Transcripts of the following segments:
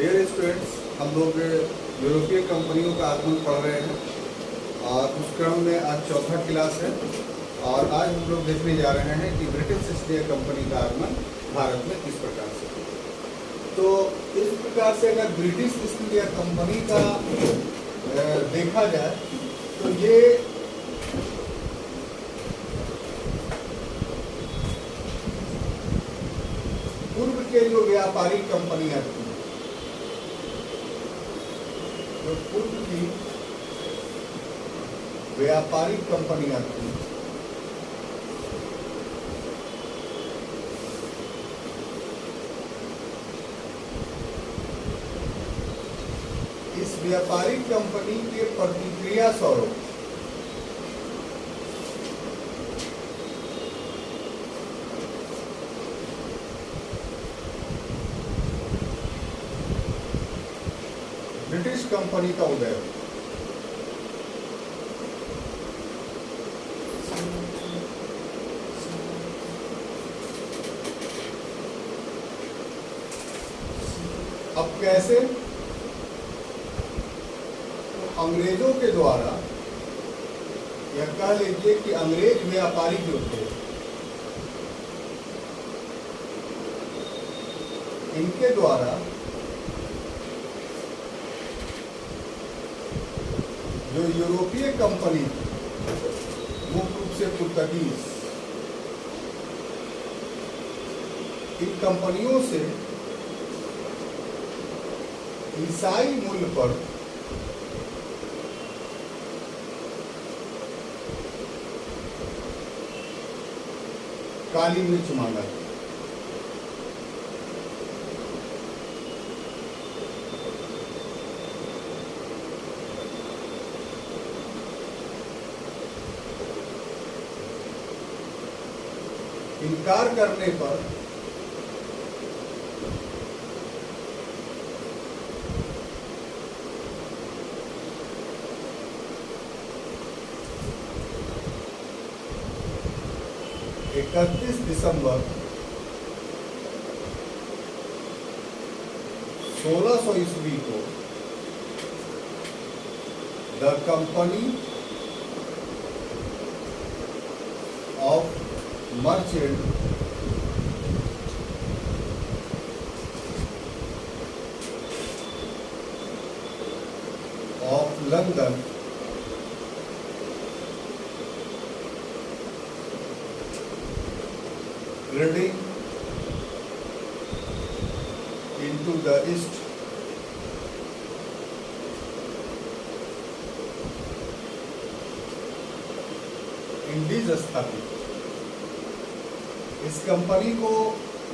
Dear students, हम लोग यूरोपीय कंपनियों का आगमन पढ़ रहे हैं और उस क्रम में आज चौथा क्लास है। और आज हम लोग देखने जा रहे हैं कि ब्रिटिश ईस्ट इंडिया कंपनी का आगमन भारत में किस प्रकार से हुआ। तो इस प्रकार से अगर ब्रिटिश ईस्ट इंडिया कंपनी का देखा जाए तो ये पूर्व के जो व्यापारिक कंपनियां थी, जो पूर्व की व्यापारिक कंपनियां थी, इस व्यापारिक कंपनी के प्रतिक्रिया स्वरूप ब्रिटिश कंपनी का उदय हुआ। अब कैसे? अंग्रेजों के द्वारा, या कह लीजिए कि अंग्रेज व्यापारी जो थे, इनके द्वारा जो यूरोपीय कंपनी थी, मुख्य रूप से पुर्तगीज, इन कंपनियों से ईसाई मूल्य पर काली मिर्च मांगा था। इनकार करने पर दिसंबर 1600 ईस्वी को the company of merchant of London trading into the East Indies स्थापित। इस कंपनी को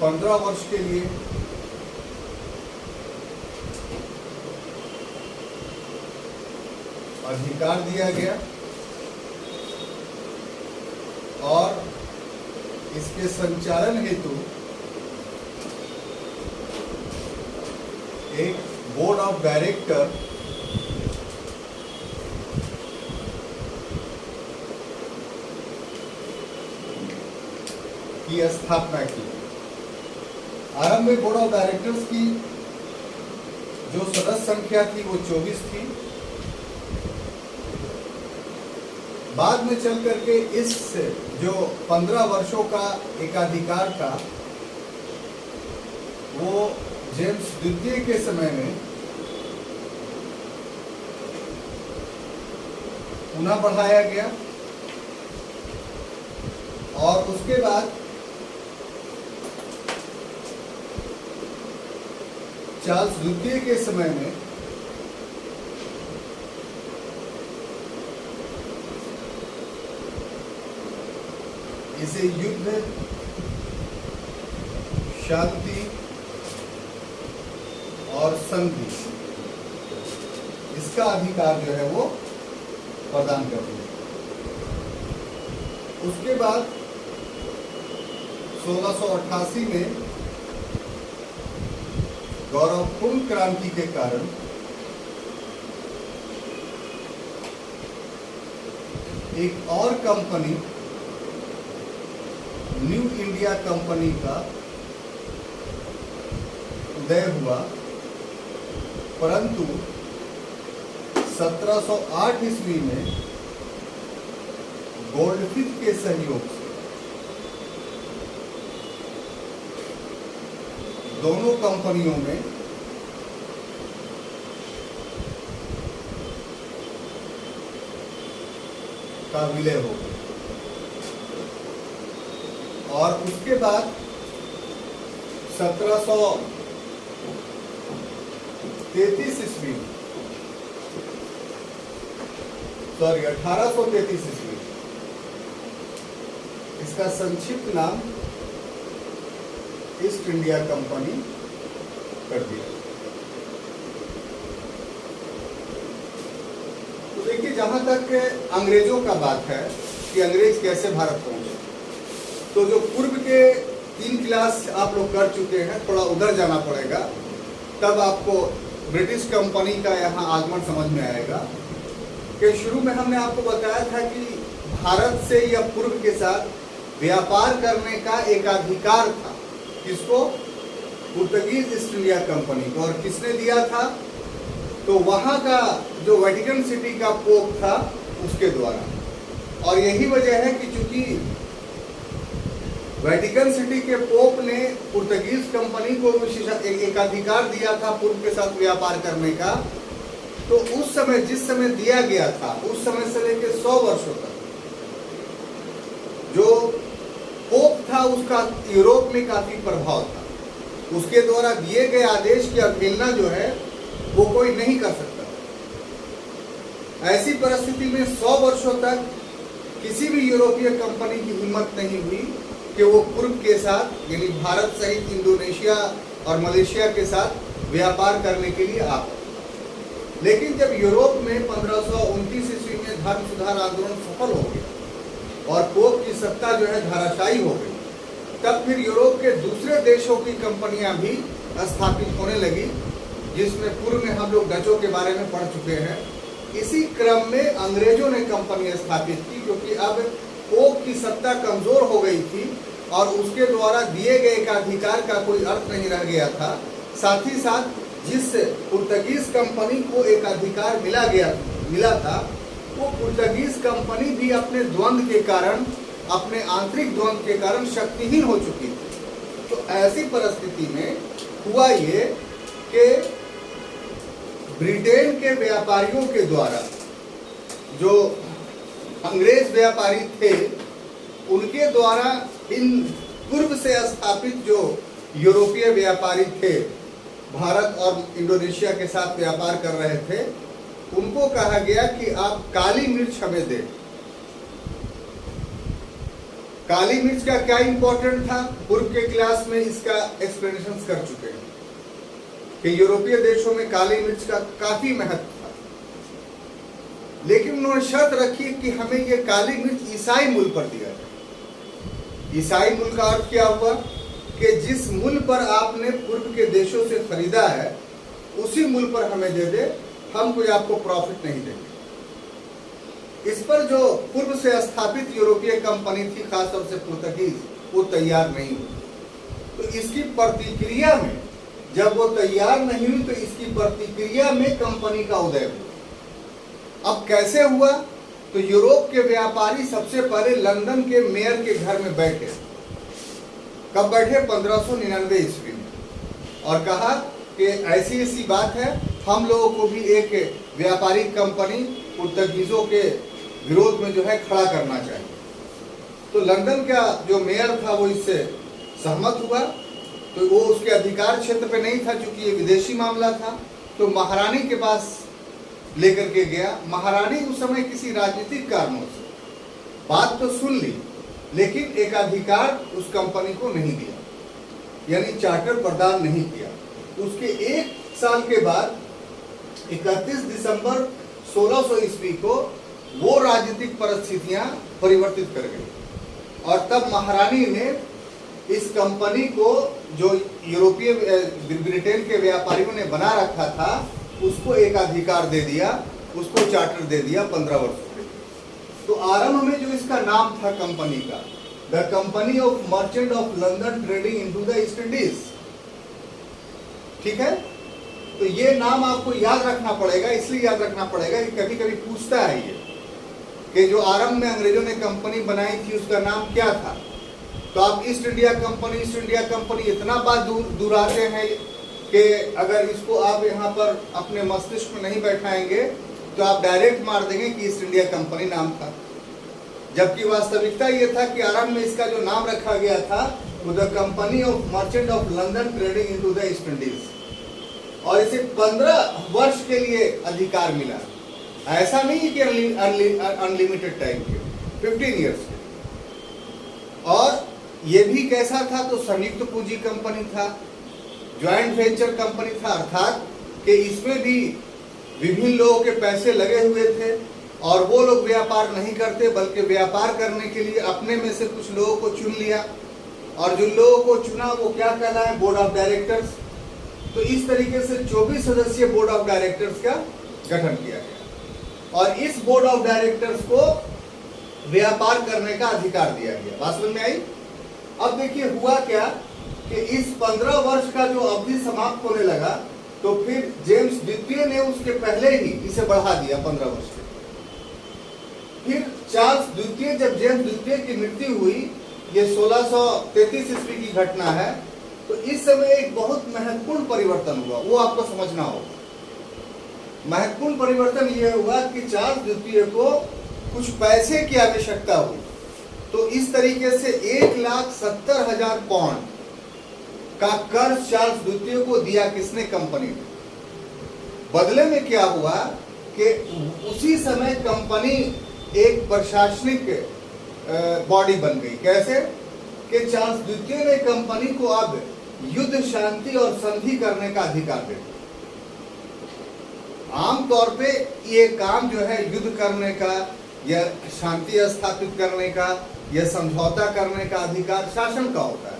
15 वर्ष के लिए अधिकार दिया गया और इसके संचालन हेतु एक बोर्ड ऑफ डायरेक्टर की स्थापना की। आरंभ में बोर्ड ऑफ डायरेक्टर्स की जो सदस्य संख्या थी वो 24 थी। बाद में चल करके इस जो 15 वर्षों का एकाधिकार था, वो जेम्स द्वितीय के समय में पुनः बढ़ाया गया और उसके बाद चार्ल्स द्वितीय के समय में इसे युद्ध, शांति और संधि, इसका अधिकार जो है वो प्रदान कर दिया। उसके बाद 1688 में गौरवपूर्ण क्रांति के कारण एक और कंपनी, न्यू इंडिया कंपनी का उदय हुआ परंतु 1708 ईस्वी में गोल्डफिश के सहयोग से दोनों कंपनियों में का विलय हो गया और उसके बाद 1833 ईस्वी इसका संक्षिप्त नाम ईस्ट इंडिया कंपनी कर दिया। तो देखिए, जहां तक अंग्रेजों का बात है कि अंग्रेज कैसे भारत पहुंचे, तो जो पूर्व के 3 क्लास आप लोग कर चुके हैं, थोड़ा उधर जाना पड़ेगा, तब आपको ब्रिटिश कंपनी का यहाँ आगमन समझ में आएगा। कि शुरू में हमने आपको बताया था कि भारत से या पूर्व के साथ व्यापार करने का एक अधिकार था, किसको? पुर्तगीज ईस्ट इंडिया कंपनी को। और किसने दिया था? तो वहां का जो वेटिकन सिटी का पोप था उसके द्वारा। और यही वजह है कि चूंकि वेटिकन सिटी के पोप ने पुर्तगीज कंपनी को एक अधिकार दिया था पूर्व के साथ व्यापार करने का, तो उस समय जिस समय दिया गया था, उस समय से लेकर 100 वर्षों तक जो पोप था उसका यूरोप में काफी प्रभाव था। उसके द्वारा दिए गए आदेश की अवहेलना जो है वो कोई नहीं कर सकता। ऐसी परिस्थिति में 100 वर्षों तक किसी भी यूरोपीय कंपनी की हिम्मत नहीं हुई कि वो पूर्व के साथ, यानी भारत सहित इंडोनेशिया और मलेशिया के साथ व्यापार करने के लिए आ पाए। लेकिन जब यूरोप में 1529 ईस्वी में धर्म सुधार आंदोलन सफल हो गया और पोप की सत्ता जो है धाराशायी हो गई, तब फिर यूरोप के दूसरे देशों की कंपनियां भी स्थापित होने लगी, जिसमें पूर्व में हम लोग डचों के बारे में पढ़ चुके हैं। इसी क्रम में अंग्रेजों ने कंपनी स्थापित की, क्योंकि अब पोप की सत्ता कमजोर हो गई थी और उसके द्वारा दिए गए एकाधिकार का कोई अर्थ नहीं रह गया था। साथ ही साथ जिस पुर्तगीज कंपनी को एक अधिकार मिला था, वो पुर्तगीज कंपनी भी अपने द्वंद्व के कारण, अपने आंतरिक द्वंद्व के कारण शक्तिहीन हो चुकी थी। तो ऐसी परिस्थिति में हुआ ये कि ब्रिटेन के व्यापारियों के द्वारा, जो अंग्रेज व्यापारी थे, उनके द्वारा इन पूर्व से स्थापित जो यूरोपीय व्यापारी थे, भारत और इंडोनेशिया के साथ व्यापार कर रहे थे, उनको कहा गया कि आप काली मिर्च हमें दें। काली मिर्च का क्या इंपॉर्टेंट था? पूर्व के क्लास में इसका एक्सप्लेनेशन कर चुके हैं कि यूरोपीय देशों में काली मिर्च का काफी महत्व था। लेकिन उन्होंने शर्त रखी कि हमें ये काली मिर्च ईसाई मूल्य पर दिया जाए। ईसाई मूल्य का अर्थ क्या हुआ? कि जिस मूल्य पर आपने पूर्व के देशों से खरीदा है, उसी मूल्य पर हमें दे दे, हम कोई आपको प्रॉफिट नहीं देंगे। इस पर जो पूर्व से स्थापित यूरोपीय कंपनी थी, खासतौर से पुर्तगीज, वो तैयार नहीं हुई। तो इसकी प्रतिक्रिया में, जब वो तैयार नहीं हुई, तो इसकी प्रतिक्रिया में कंपनी का उदय हुआ। अब कैसे हुआ? तो यूरोप के व्यापारी सबसे पहले लंदन के मेयर के घर में बैठे। कब बैठे? 1599 ईस्वी में, और कहा कि ऐसी ऐसी बात है, हम लोगों को भी एक व्यापारिक कंपनी पुर्तगीजों के विरोध में जो है खड़ा करना चाहिए। तो लंदन का जो मेयर था वो इससे सहमत हुआ। तो वो उसके अधिकार क्षेत्र पे नहीं था, क्योंकि ये विदेशी मामला था। तो महारानी के पास लेकर के गया। महारानी उस समय किसी राजनीतिक कारणों से बात तो सुन ली, लेकिन एक अधिकार उस कंपनी को नहीं दिया, यानी चार्टर प्रदान नहीं किया। उसके 1 साल के बाद 31 दिसंबर 1600 ईस्वी को वो राजनीतिक परिस्थितियां परिवर्तित कर गई, और तब महारानी ने इस कंपनी को, जो यूरोपीय ब्रिटेन के व्यापारियों ने बना रखा था, उसको एक अधिकार दे दिया, उसको चार्टर दे दिया 15 वर्षों के। तो आरंभ में जो इसका नाम था कंपनी का, the company of merchant of London trading into the east Indies, ठीक है। तो ये नाम आपको याद रखना पड़ेगा, इसलिए याद रखना पड़ेगा कि कभी कभी पूछता है ये कि जो आरंभ में अंग्रेजों ने कंपनी बनाई थी उसका नाम क्या था। तो आप ईस्ट इंडिया कंपनी इतना बात दूर आते हैं कि अगर इसको आप यहाँ पर अपने मस्तिष्क में नहीं बैठाएंगे तो आप डायरेक्ट मार देंगे कि ईस्ट इंडिया कंपनी नाम था। जबकि वास्तविकता ये था कि आरंभ में इसका जो नाम रखा गया था वो the company of merchant of London trading into the east Indies, और इसे 15 वर्ष के लिए अधिकार मिला। ऐसा नहीं कि अनलिमिटेड टाइम के, 15 ईयर्स के। और ये भी कैसा था, तो संयुक्त पूंजी कंपनी था, ज्वाइंट वेंचर कंपनी था, अर्थात कि इसमें भी विभिन्न लोगों के पैसे लगे हुए थे और वो लोग व्यापार नहीं करते बल्कि व्यापार करने के लिए अपने में से कुछ लोगों को चुन लिया, और जिन लोगों को चुना वो क्या कहलाए, बोर्ड ऑफ डायरेक्टर्स। तो इस तरीके से 24 सदस्यीय बोर्ड ऑफ डायरेक्टर्स का गठन किया गया, और इस बोर्ड ऑफ डायरेक्टर्स को व्यापार करने का अधिकार दिया गया। बात समझ में आई? अब देखिए हुआ क्या कि इस 15 वर्ष का जो अवधि समाप्त होने लगा तो फिर जेम्स द्वितीय ने उसके पहले ही इसे बढ़ा दिया 15 वर्ष के। फिर चार्ल्स द्वितीय, जब जेम्स द्वितीय की मृत्यु हुई, ये 1633 ईस्वी की घटना है, तो इस समय एक बहुत महत्वपूर्ण परिवर्तन हुआ, वो आपको समझना होगा। महत्वपूर्ण परिवर्तन यह हुआ कि चार्ल्स द्वितीय को कुछ पैसे की आवश्यकता हुई। तो इस तरीके से 1,70,000 पाउंड का कर्ज चार्ल्स द्वितीय को दिया किसने, कंपनी ने। बदले में क्या हुआ कि उसी समय कंपनी एक प्रशासनिक बॉडी बन गई। कैसे कि चार्ल्स द्वितीय ने कंपनी को अब युद्ध, शांति और संधि करने का अधिकार दे दिया। आमतौर पे ये काम जो है युद्ध करने का या शांति स्थापित करने का या समझौता करने का अधिकार शासन का होता है।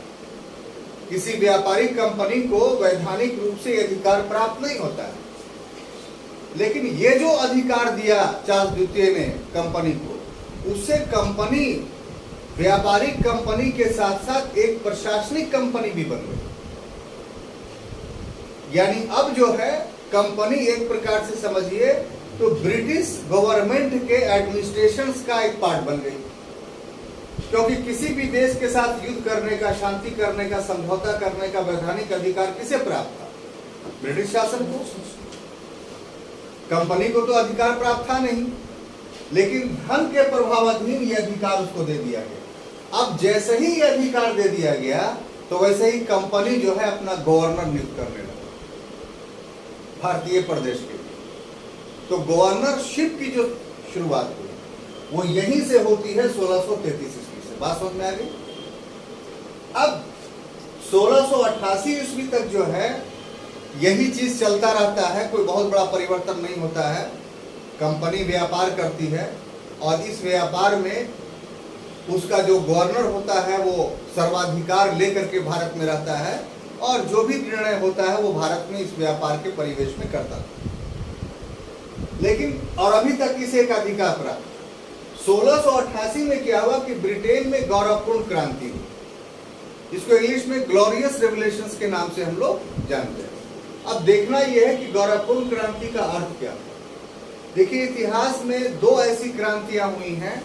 किसी व्यापारिक कंपनी को वैधानिक रूप से अधिकार प्राप्त नहीं होता है। लेकिन ये जो अधिकार दिया चार्ल्स द्वितीय ने कंपनी को, उससे कंपनी व्यापारिक कंपनी के साथ साथ एक प्रशासनिक कंपनी भी बन गई। यानी अब जो है कंपनी एक प्रकार से समझिए तो ब्रिटिश गवर्नमेंट के एडमिनिस्ट्रेशन का एक पार्ट बन गई, क्योंकि किसी भी देश के साथ युद्ध करने का, शांति करने का, समझौता करने का वैधानिक अधिकार किसे प्राप्त था? ब्रिटिश शासन को। कंपनी को तो अधिकार प्राप्त था नहीं, लेकिन धन के प्रभावाधीन यह अधिकार उसको दे दिया गया। अब जैसे ही यह अधिकार दे दिया गया तो वैसे ही कंपनी जो है अपना गवर्नर नियुक्त करने लगा भारतीय प्रदेश के। तो गवर्नरशिप की जो शुरुआत हुई वो यहीं से होती है 1633 ईस्वी से। बात समझ में आ गई? अब 1688 ईस्वी तक जो है यही चीज चलता रहता है, कोई बहुत बड़ा परिवर्तन नहीं होता है। कंपनी व्यापार करती है और इस व्यापार में उसका जो गवर्नर होता है वो सर्वाधिकार लेकर के भारत में रहता है, और जो भी निर्णय होता है वो भारत में इस व्यापार के परिवेश में करता है। लेकिन और अभी तक इसे एक अधिकार प्राप्त। 1688 में क्या हुआ कि ब्रिटेन में गौरवपूर्ण क्रांति हुई। इसको इंग्लिश में ग्लोरियस रेवोल्यूशंस के नाम से हम लोग जानते हैं। अब देखना यह है कि गौरवपूर्ण क्रांति का अर्थ क्या है। देखिए, इतिहास में दो ऐसी क्रांतियां हुई हैं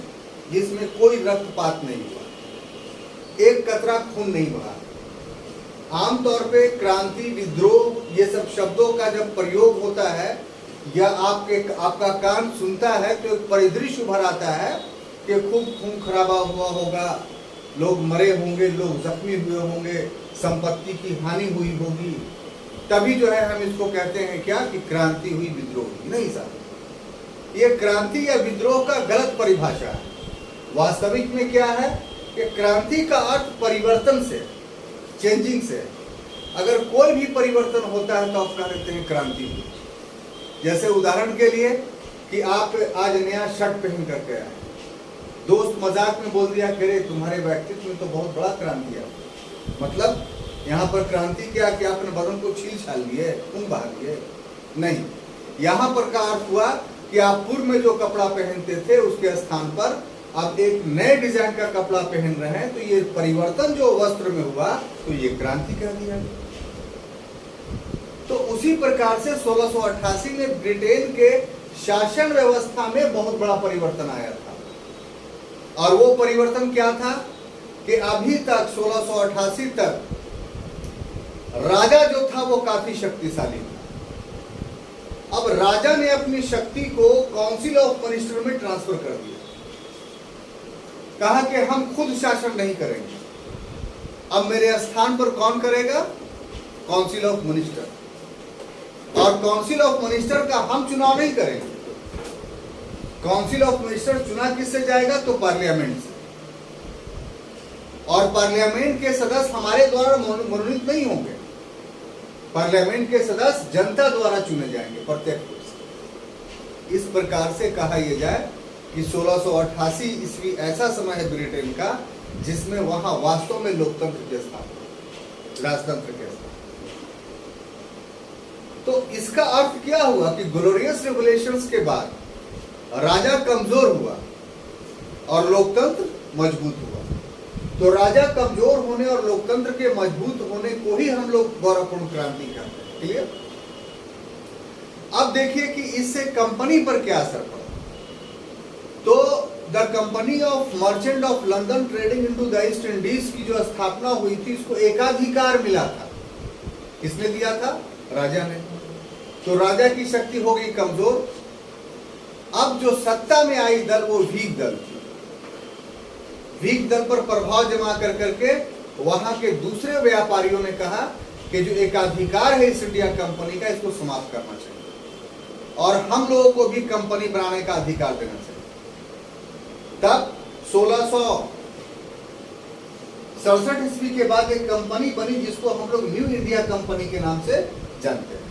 जिसमें कोई रक्तपात नहीं हुआ, एक कतरा खून नहीं बहा। आमतौर पे क्रांति, विद्रोह, ये सब शब्दों का जब प्रयोग होता है या आपका कान सुनता है तो एक परिदृश्य उभर आता है कि खूब खून खराबा हुआ होगा, लोग मरे होंगे, लोग जख्मी हुए होंगे, संपत्ति की हानि हुई होगी, तभी जो है हम इसको कहते हैं क्या कि क्रांति हुई, विद्रोह हुई। नहीं साहब, ये क्रांति या विद्रोह का गलत परिभाषा है। वास्तविक में क्या है कि क्रांति का अर्थ परिवर्तन से, चेंजिंग से। अगर कोई भी परिवर्तन होता है तो आप कह देते हैं क्रांति हुई। जैसे उदाहरण के लिए कि आप आज नया शर्ट पहन करके आए, दोस्त मजाक में बोल दिया कि तुम्हारे व्यक्तित्व में तो बहुत बड़ा क्रांति है। मतलब यहाँ पर क्रांति क्या कि आपने बदन को छील छाल लिए, खून बहा लिए? नहीं, यहाँ पर का अर्थ हुआ कि आप पूर्व में जो कपड़ा पहनते थे उसके स्थान पर आप एक नए डिजाइन का कपड़ा पहन रहे हैं। तो ये परिवर्तन जो वस्त्र में हुआ तो ये क्रांति कह दिया। तो उसी प्रकार से 1688 में ब्रिटेन के शासन व्यवस्था में बहुत बड़ा परिवर्तन आया था। और वो परिवर्तन क्या था कि अभी तक 1688 तक राजा जो था वो काफी शक्तिशाली था। अब राजा ने अपनी शक्ति को काउंसिल ऑफ मिनिस्टर में ट्रांसफर कर दिया। कहा कि हम खुद शासन नहीं करेंगे, अब मेरे स्थान पर कौन करेगा? Council of minister. और काउंसिल ऑफ मिनिस्टर का हम चुनाव नहीं करेंगे। काउंसिल ऑफ मिनिस्टर चुना किससे जाएगा? तो पार्लियामेंट से। और पार्लियामेंट के सदस्य हमारे द्वारा मनोनीत नहीं होंगे, पार्लियामेंट के सदस्य जनता द्वारा चुने जाएंगे प्रत्यक्ष रूप से। इस प्रकार से कहा यह जाए कि 1688 ईस्वी ऐसा समय है ब्रिटेन का जिसमें वहां वास्तव में लोकतंत्र के स्थान, राजतंत्र के स्थान। तो इसका अर्थ क्या हुआ कि ग्लोरियस रेवोल्यूशंस के बाद राजा कमजोर हुआ और लोकतंत्र मजबूत हुआ। तो राजा कमजोर होने और लोकतंत्र के मजबूत होने को ही हम लोग गौरवपूर्ण क्रांति कहते हैं। क्लियर? अब देखिए कि इससे कंपनी पर क्या असर पड़ा। तो the company of merchant of London trading into the east Indies की जो स्थापना हुई थी, इसको एकाधिकार मिला था। किसने दिया था? राजा ने। तो राजा की शक्ति हो गई कमजोर। अब जो सत्ता में आई दल वो व्हीग दल थी। व्हीग दल पर प्रभाव जमा कर करके वहां के दूसरे व्यापारियों ने कहा कि जो एकाधिकार है ईस्ट इंडिया कंपनी का, इसको समाप्त करना चाहिए और हम लोगों को भी कंपनी बनाने का अधिकार देना चाहिए। तब 1667 ईस्वी के बाद एक कंपनी बनी जिसको हम लोग न्यू इंडिया कंपनी के नाम से जानते हैं।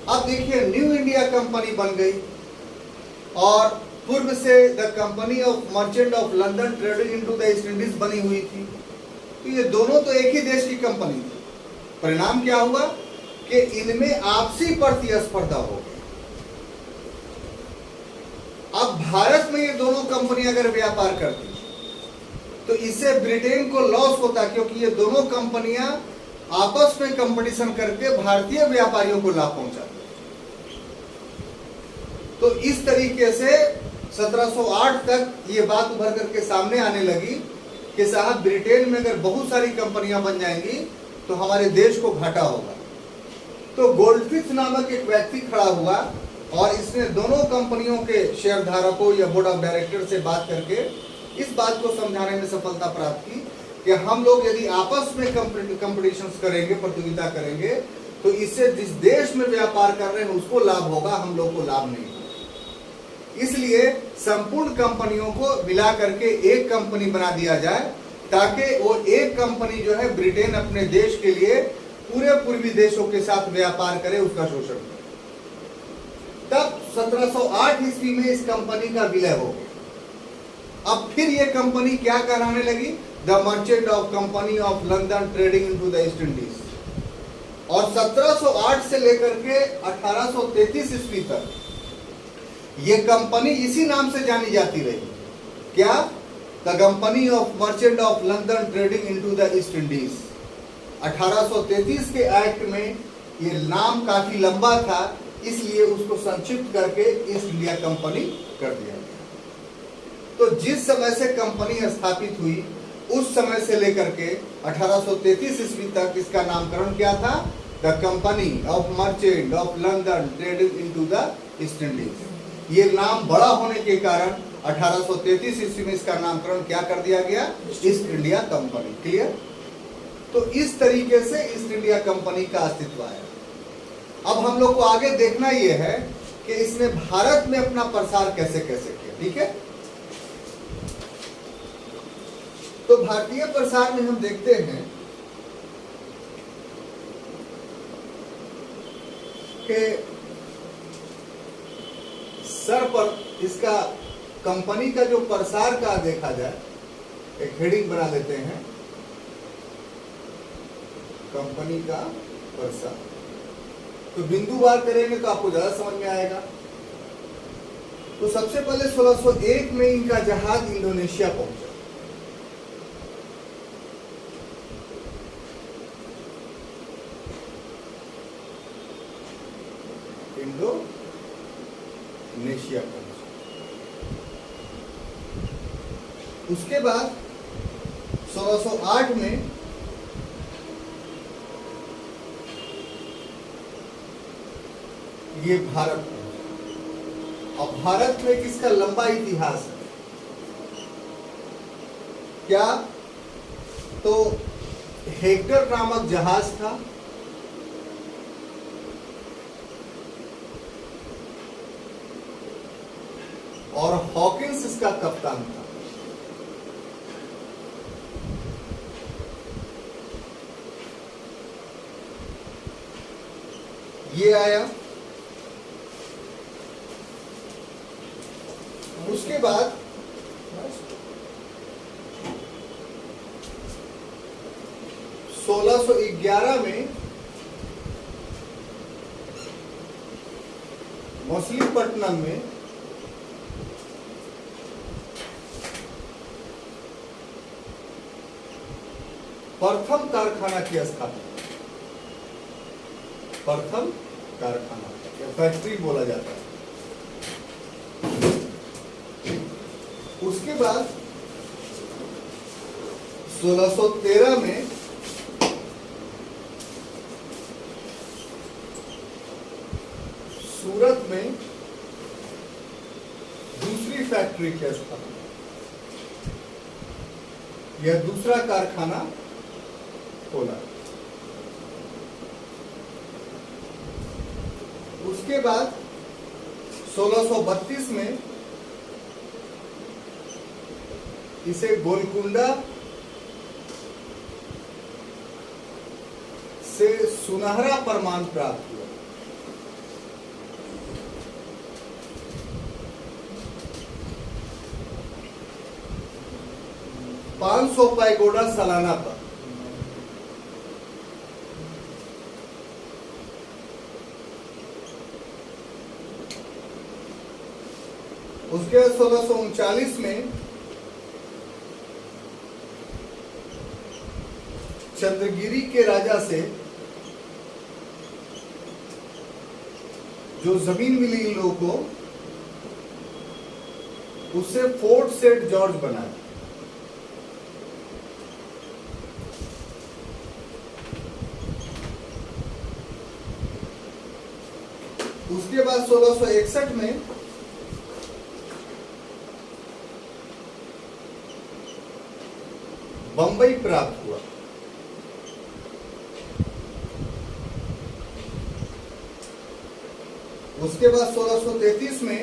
अब देखिए न्यू इंडिया कंपनी बन गई और पूर्व से the company of merchant of London trading into the east Indies बनी हुई थी। तो ये दोनों तो एक ही देश की कंपनी थी। परिणाम क्या हुआ कि इनमें आपसी प्रतिस्पर्धा हो गई। अब भारत में ये दोनों कंपनी अगर व्यापार करती तो इससे ब्रिटेन को लॉस होता, क्योंकि ये दोनों कंपनियां आपस में कंपटीशन करके भारतीय व्यापारियों को लाभ पहुंचाती। तो इस तरीके से 1708 तक ये बात उभर करके सामने आने लगी कि साहब ब्रिटेन में अगर बहुत सारी कंपनियां बन जाएंगी तो हमारे देश को घाटा होगा। तो गोल्डफिश नामक एक व्यक्ति खड़ा हुआ और इसने दोनों कंपनियों के शेयरधारकों या बोर्ड ऑफ डायरेक्टर से बात करके इस बात को समझाने में सफलता प्राप्त की कि हम लोग यदि आपस में कंपटीशन करेंगे, प्रतियोगिता करेंगे, तो इससे जिस देश में व्यापार कर रहे हैं उसको लाभ होगा, हम लोग को लाभ नहीं होगा। इसलिए संपूर्ण कंपनियों को मिला करके एक कंपनी बना दिया जाए ताकि वो एक कंपनी जो है ब्रिटेन अपने देश के लिए पूरे पूर्वी देशों के साथ व्यापार करे, उसका शोषण करे। तब 1708 ईस्वी में इस कंपनी का विलय हो गया। अब फिर ये कंपनी क्या कहलाने लगी? The merchant of company of London trading into the east Indies. और 1708 से लेकर के 1833 ईस्वी तक ये कंपनी इसी नाम से जानी जाती रही। क्या? The company of merchant of London trading into the east Indies. 1833 के एक्ट में ये नाम काफी लंबा था, इसलिए उसको संक्षिप्त करके ईस्ट इंडिया कंपनी कर दिया गया। तो जिस समय से कंपनी स्थापित हुई उस समय से लेकर के 1833 ईस्वी तक इसका नामकरण क्या था? The company of merchant of London trading into the east Indies. ये नाम बड़ा होने के कारण 1833 ईस्वी में इसका नामकरण क्या कर दिया गया? East India company. क्लियर? तो इस तरीके से ईस्ट इंडिया कंपनी का अस्तित्व आया। अब हम लोग को आगे देखना यह है कि इसने भारत में अपना प्रसार कैसे कैसे किया। ठीक है, तो भारतीय प्रसार में हम देखते हैं कि सर पर इसका कंपनी का जो प्रसार का देखा जाए, एक हेडिंग बना लेते हैं, कंपनी का प्रसार। तो बिंदुवार करेंगे तो आपको ज्यादा समझ में आएगा। तो सबसे पहले 1601 में इनका जहाज इंडोनेशिया पहुंचा। इंडोनेशिया पहुंचे। उसके बाद 1608 में ये भारत पहुंचे। अब भारत में किसका लंबा इतिहास है क्या? तो हेक्टर नामक जहाज था, और हॉकिंस इसका कप्तान था। ये आया। उसके बाद 1611 में मछलीपट्टनम में प्रथम कारखाना की स्थापना, प्रथम कारखाना या फैक्ट्री बोला जाता है। उसके बाद 1613 में सूरत में दूसरी फैक्ट्री की स्थापना, यह दूसरा कारखाना खोला। उसके बाद 1632 में इसे गोलकुंडा से सुनहरा प्रमाण प्राप्त हुआ। $500 पैगोडा सालाना पर। उसके बाद 1639 में चंद्रगिरी के राजा से जो जमीन मिली इन लोगों को, उससे फोर्ट सेंट जॉर्ज बनाया। उसके बाद 1661 में बंबई प्राप्त हुआ। उसके बाद 1633 में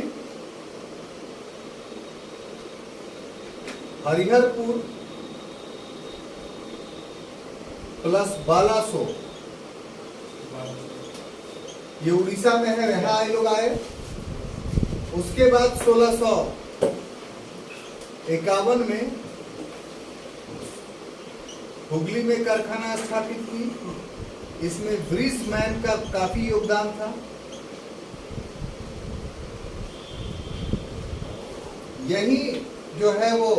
हरिहरपुर प्लस बालासोर, ये उड़ीसा में है, यहाँ ये लोग आए। उसके बाद 1651 में हुगली में कारखाना स्थापित की। इसमें ब्रिजमैन का काफी योगदान था। यही जो है वो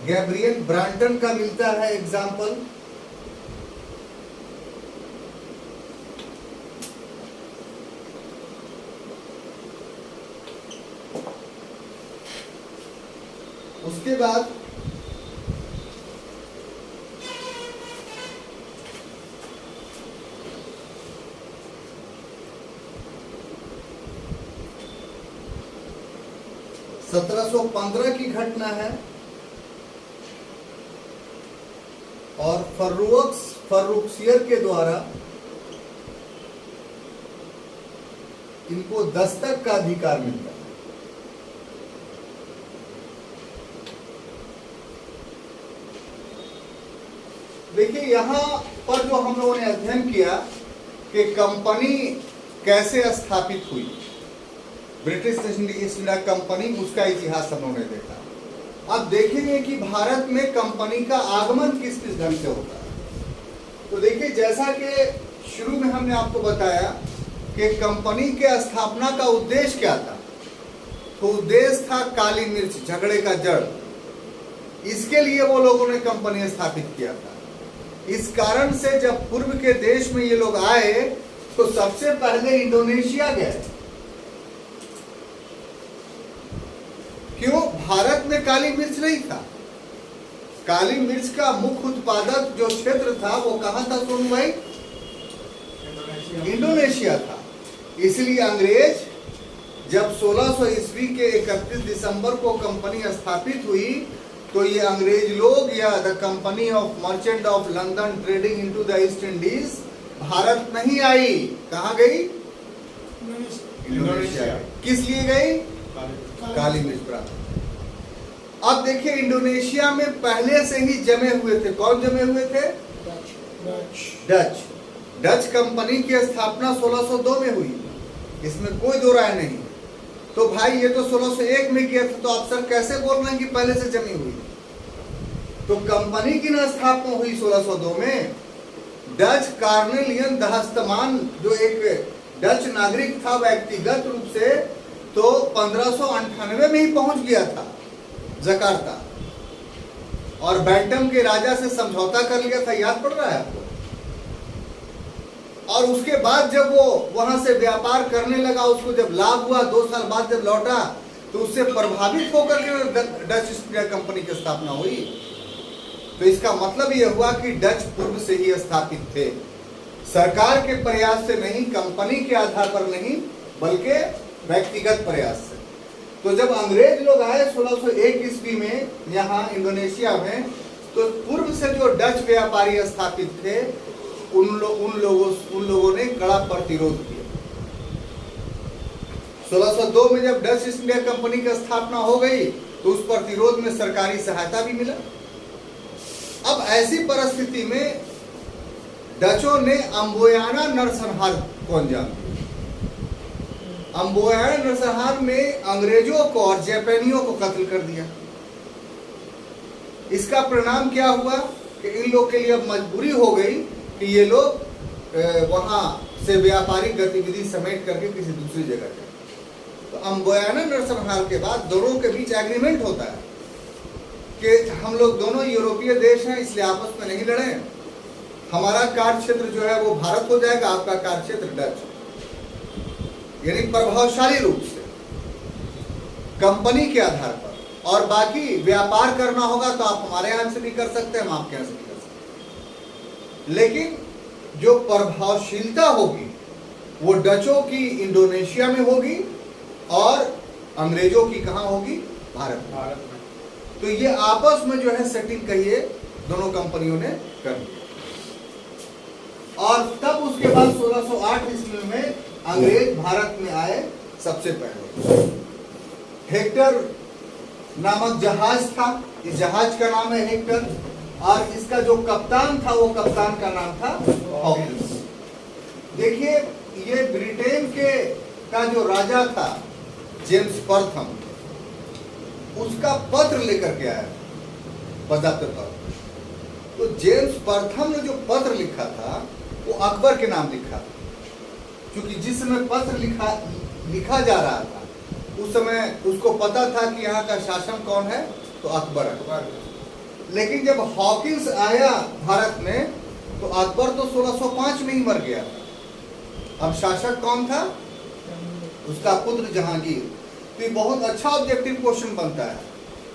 गैब्रियल ब्रांटन का मिलता है एग्जाम्पल। उसके बाद (1715) की घटना है, और फर्रुखसियर के द्वारा इनको दस्तक का अधिकार मिलता है। देखिए यहां पर जो हम लोगों ने अध्ययन किया कि कंपनी कैसे स्थापित हुई, ब्रिटिश ईस्ट इंडिया कंपनी, उसका इतिहास हम लोगों ने देखा। अब देखेंगे कि भारत में कंपनी का आगमन किस किस ढंग से होता है। तो देखिए, जैसा कि शुरू में हमने आपको बताया कि कंपनी के स्थापना का उद्देश्य क्या था, तो उद्देश्य था काली मिर्च, झगड़े का जड़। इसके लिए वो लोगों ने कंपनी स्थापित किया था। इस कारण से जब पूर्व के देश में ये लोग आए तो सबसे पहले इंडोनेशिया गए। क्यों? भारत में काली मिर्च नहीं था। काली मिर्च का मुख्य उत्पादक जो क्षेत्र था वो कहां था सोनू भाई? इंडोनेशिया था। इसलिए अंग्रेज जब 1600 ईस्वी के 31 दिसंबर को कंपनी स्थापित हुई तो ये अंग्रेज लोग या the company of merchant of London trading into the east Indies Bharat नहीं आई। कहां गई? इंडोनेशिया। किस लिए गई? काली मिर्च प्राप्त। अब देखिए इंडोनेशिया में पहले से ही जमे हुए थे। कौन जमे हुए थे? डच कंपनी की स्थापना 1602 में हुई, इसमें कोई दो राय नहीं। तो भाई ये तो 1601 में किया था, तो आप सर कैसे बोल रहे हैं कि पहले से जमी हुई? तो कंपनी की ना स्थापना हुई 1602 में। डच कार्नेलियन दहस्तमान जो एक डच नागरिक था व्यक्तिगत रूप से, तो 1598 में ही पहुंच गया था जकार्ता, और बैंटम के राजा से समझौता कर लिया था। याद पड़ रहा है आपको? और उसके बाद जब वो वहां से व्यापार करने लगा, उसको जब लाभ हुआ, 2 साल बाद जब लौटा तो उससे प्रभावित होकर के डच ईस्ट इंडिया कंपनी की स्थापना हुई। तो इसका मतलब यह हुआ कि डच पूर्व से ही स्थापित थे, सरकार के प्रयास से नहीं, कंपनी के आधार पर नहीं, बल्कि व्यक्तिगत प्रयास से। तो जब अंग्रेज लोग आए 1601 ईस्वी में यहाँ इंडोनेशिया में, तो पूर्व से जो डच व्यापारी स्थापित थे उन लोगों ने कड़ा प्रतिरोध किया। 1602 में जब डच ईस्ट इंडिया कंपनी की स्थापना हो गई तो उस प्रतिरोध में सरकारी सहायता भी मिला। अब ऐसी परिस्थिति में डचों ने अम्बोयाना नरसंहार को अंजाम दिया। अम्बोयाना नरसंहार में अंग्रेजों को और जापानियों को कत्ल कर दिया। इसका परिणाम क्या हुआ कि इन लोग के लिए अब मजबूरी हो गई कि ये लोग वहां से व्यापारिक गतिविधि समेट करके किसी दूसरी जगह जाए। तो अम्बोयाना नरसंहार के बाद दोनों के बीच एग्रीमेंट होता है कि हम लोग दोनों यूरोपीय देश हैं, इसलिए आपस में नहीं लड़े। हमारा कार्य क्षेत्र जो है वो भारत हो जाएगा, आपका कार्य क्षेत्र डच। यानी प्रभावशाली रूप से कंपनी के आधार पर, और बाकी व्यापार करना होगा तो आप हमारे यहां से भी कर सकते हैं, हम आपके यहां से भी कर सकते हैं। लेकिन जो प्रभावशीलता होगी वो डचों की इंडोनेशिया में होगी और अंग्रेजों की कहां होगी? भारत में। तो ये आपस में जो है सेटिंग कहिए दोनों कंपनियों ने कर दी। और तब उसके बाद 1608 ईस्वी में अंग्रेज भारत में आए। सबसे पहले हेक्टर नामक जहाज था, इस जहाज का नाम है हेक्टर, और इसका जो कप्तान था वो कप्तान का नाम था हॉकिंस। देखिए ये ब्रिटेन का जो राजा था जेम्स प्रथम, उसका पत्र लेकर के आया, पदार्थ पत्र। तो जेम्स प्रथम ने जो पत्र लिखा था वो अकबर के नाम लिखा था, क्योंकि जिस समय पत्र लिखा जा रहा था उस समय उसको पता था कि यहाँ का शासन कौन है, तो अकबर है। लेकिन जब हॉकिंस आया भारत में तो अकबर तो 1605 में ही मर गया था। अब शासक कौन था? उसका पुत्र जहांगीर। तो ये बहुत अच्छा ऑब्जेक्टिव क्वेश्चन बनता है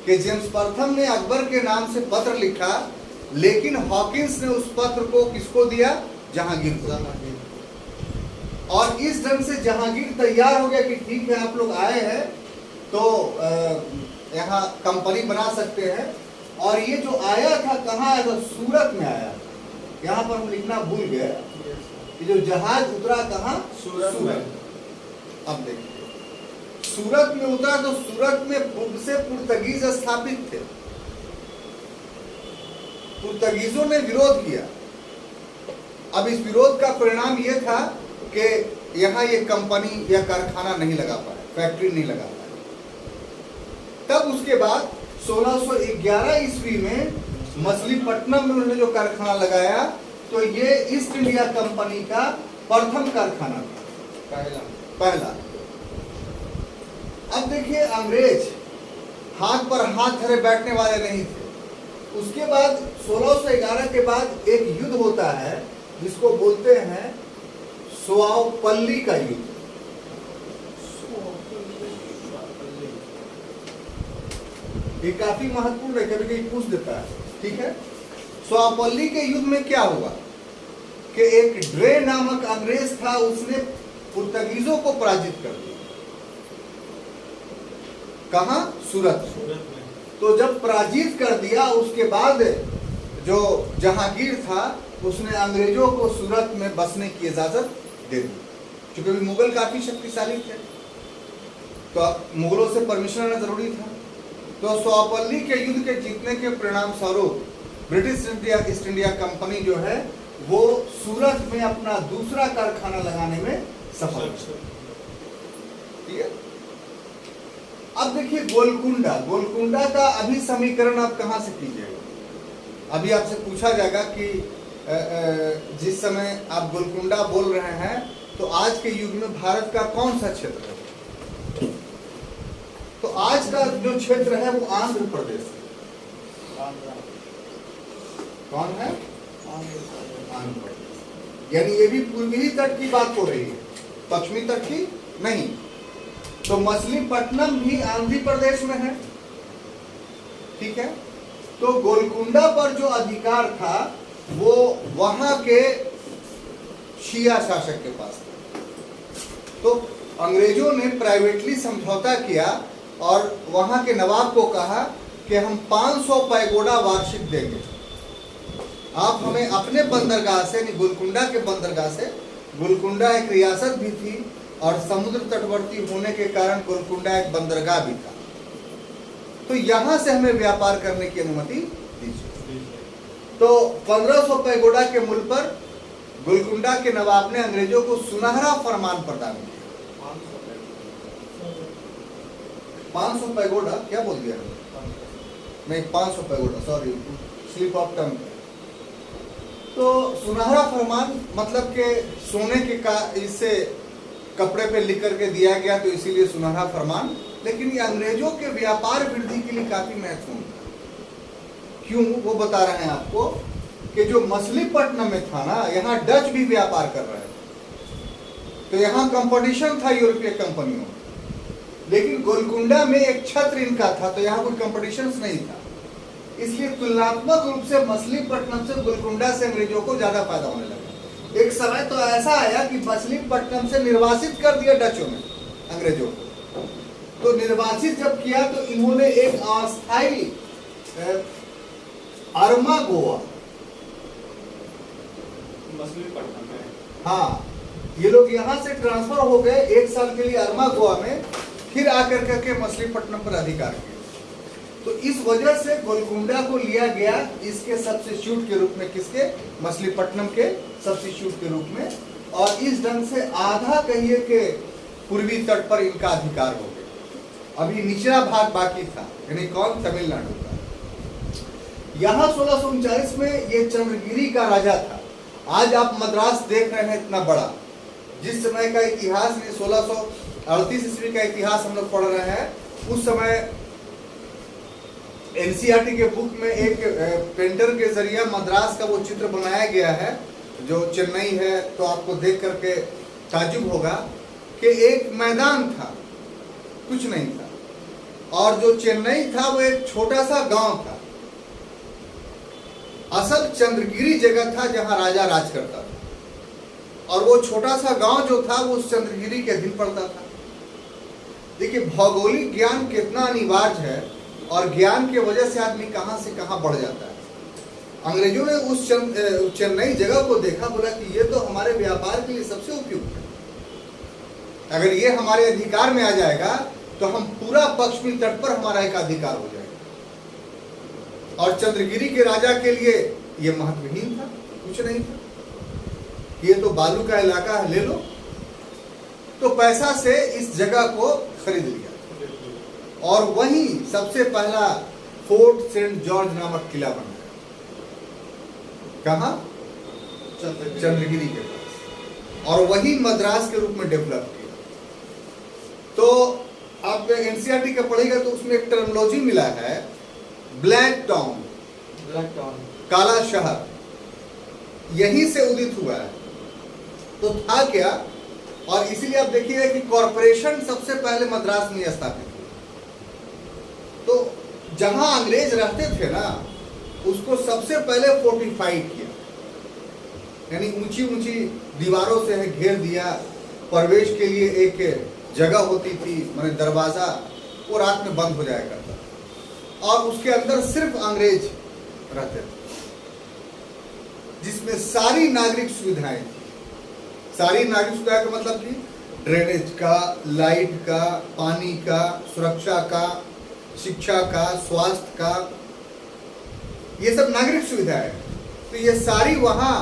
कि जेम्स प्रथम ने अकबर के नाम से पत्र लिखा, लेकिन हॉकिंस ने उस पत्र को किसको दिया? जहांगीर को। और इस ढंग से जहांगीर तैयार हो गया कि ठीक है आप लोग आए हैं तो यहाँ कंपनी बना सकते हैं। और ये जो आया था कहाँ आया था? सूरत में आया। यहाँ पर हम लिखना भूल गए कि जो जहाज उतरा कहाँ? सूरत। अब देखिए सूरत में उतरा तो सूरत में पूर्व से पुर्तगीज स्थापित थे। पुर्तगीजों ने विरोध किया। अब इस विरोध का परिणाम यह था कि यहाँ ये कंपनी या कारखाना नहीं लगा पाए, फैक्ट्री नहीं लगा पाए। तब उसके बाद 1611 ईस्वी में मछलीपट्टनम में उन्होंने जो कारखाना लगाया तो ये ईस्ट इंडिया कंपनी का प्रथम कारखाना था, पहला। अब देखिए अंग्रेज हाथ पर हाथ धरे बैठने वाले नहीं थे। उसके बाद 1611 के बाद एक युद्ध होता है जिसको बोलते हैं स्वावपल्ली का युद्ध। ये काफी महत्वपूर्ण है, कभी कभी पूछ देता है, ठीक है। स्वावपल्ली के युद्ध में क्या हुआ कि एक ड्रे नामक अंग्रेज था, उसने पुर्तगीजों को पराजित कर दिया। कहां? सूरत में। तो जब पराजित कर दिया, उसके बाद जो जहांगीर था उसने अंग्रेजों को सूरत में बसने की इजाजत दे दी, क्योंकि मुगल काफी शक्तिशाली थे, तो मुगलों से परमिशन लेना जरूरी था। तो स्वावपल्ली के युद्ध के जीतने के परिणाम स्वरूप ब्रिटिश ईस्ट इंडिया कंपनी जो है वो सूरत में अपना दूसरा कारखाना लगाने में सफल हुई। ठीक है। अब देखिए गोलकुंडा, गोलकुंडा का अभी समीकरण आप कहां से कीजिएगा? अभी आपसे पूछा जाएगा कि जिस समय आप गोलकुंडा बोल रहे हैं तो आज के युग में भारत का कौन सा क्षेत्र है? तो आज का जो क्षेत्र है वो आंध्र प्रदेश है। कौन है? आंध्र प्रदेश। यानी ये भी पूर्वी तट की बात हो रही है, पश्चिमी तट की नहीं। तो मछलीपट्टनम भी आंध्र प्रदेश में है, ठीक है। तो गोलकुंडा पर जो अधिकार था वो वहां के शिया शासक के पास था। तो अंग्रेजों ने प्राइवेटली समझौता किया और वहां के नवाब को कहा कि हम 500 पैगोडा वार्षिक देंगे, आप हमें अपने बंदरगाह से, गोलकुंडा के बंदरगाह से, गोलकुंडा एक रियासत भी थी और समुद्र तटवर्ती होने के कारण गोलकुंडा एक बंदरगाह भी था, तो यहां से हमें व्यापार करने की अनुमति दीजिए। तो 1500 पैगोडा के मूल्य पर गोलकुंडा के नवाब ने अंग्रेजों को सुनहरा फरमान प्रदान किया। 500 पैगोडा क्या बोल दिया? नहीं, 500 pagoda, sorry, slip of tongue. तो सुनहरा फरमान मतलब के सोने के का इससे कपड़े पे लिख करके दिया गया, तो इसीलिए सुनहरा फरमान। लेकिन ये अंग्रेजों के व्यापार वृद्धि के लिए काफी महत्वपूर्ण था। क्यों? वो बता रहे हैं आपको कि जो मछलीपट्टनम में था ना, यहाँ डच भी व्यापार कर रहे थे, तो यहाँ कंपटीशन था यूरोपीय कंपनियों में। लेकिन गोलकुंडा में एक छत्र इनका था, तो यहाँ कोई कंपटीशन नहीं था, इसलिए तुलनात्मक रूप से मछलीपट्टनम से गोलकुंडा से अंग्रेजों को ज्यादा फायदा होने लगा। एक समय तो ऐसा आया कि मछलीपट्टनम से निर्वासित कर दिया डचों ने अंग्रेजों को। तो निर्वासित जब किया तो इन्होंने एक अस्थायी अरमा गोवा, मछलीपट्टनम में, हाँ, ये लोग यहाँ से ट्रांसफर हो गए 1 साल के लिए अरमा गोवा में, फिर आकर करके मछलीपट्टनम पर अधिकार किया। तो इस वजह से गोलकुंडा को लिया गया इसके सब्स्टिट्यूट के रूप में, किसके? मछलीपट्टनम के सब्स्टिट्यूट के रूप में। और इस ढंग से आधा कहिए कि पूर्वी तट पर इनका अधिकार हो गया। अभी निचला भाग बाकी था, यानी कौन? तमिलनाडु का। यहाँ 1639 में ये चंद्रगिरी का राजा था। आज आप मद्रास देख रहे हैं इतना बड़ा, जिस समय का इतिहास, 1638 ईस्वी का इतिहास हम लोग पढ़ रहे हैं, उस समय एनसीईआरटी के बुक में एक पेंटर के जरिए मद्रास का वो चित्र बनाया गया है जो चेन्नई है। तो आपको देख करके ताज्जुब होगा कि एक मैदान था, कुछ नहीं था, और जो चेन्नई था वो एक छोटा सा गांव था। असल चंद्रगिरी जगह था जहां राजा राज करता था, और वो छोटा सा गांव जो था वो उस चंद्रगिरी के अधीन पड़ता था। देखिए भौगोलिक ज्ञान कितना अनिवार्य है, और ज्ञान की वजह से आदमी कहां से कहां बढ़ जाता है। अंग्रेजों ने उस चेन्नई जगह को देखा, बोला कि ये तो हमारे व्यापार के लिए सबसे उपयुक्त है, अगर ये हमारे अधिकार में आ जाएगा तो हम पूरा पश्चिमी तट पर हमारा एक अधिकार हो जाएगा। और चंद्रगिरी के राजा के लिए ये महत्वहीन था, कुछ नहीं था, ये तो बालू का इलाका है, ले लो। तो पैसा से इस जगह को खरीद लिया, और वहीं सबसे पहला फोर्ट सेंट जॉर्ज नामक किला बना। कहां? चंद्रगिरी के पास, और वही मद्रास के रूप में डेवलप किया। तो आप एनसीईआरटी का पढ़ेगा तो उसमें एक टर्मिनोलॉजी मिला है, ब्लैक टाउन, ब्लैक टाउन, काला शहर, यहीं से उदित हुआ है। तो था क्या, और इसीलिए आप देखिएगा कि कॉरपोरेशन सबसे पहले मद्रास में स्थापित हुई। तो जहां अंग्रेज रहते थे ना, उसको सबसे पहले फोर्टिफाइड किया, यानी ऊंची ऊंची दीवारों से घेर दिया। प्रवेश के लिए एक जगह होती थी, माने दरवाजा, वो रात में बंद हो जाया करता था, और उसके अंदर सिर्फ अंग्रेज रहते थे, जिसमें सारी नागरिक सुविधाएं थी। सारी नागरिक सुविधाएं का मतलब कि ड्रेनेज का, लाइट का, पानी का, सुरक्षा का, शिक्षा का, स्वास्थ्य का, ये सब नागरिक सुविधाएं। तो ये सारी वहां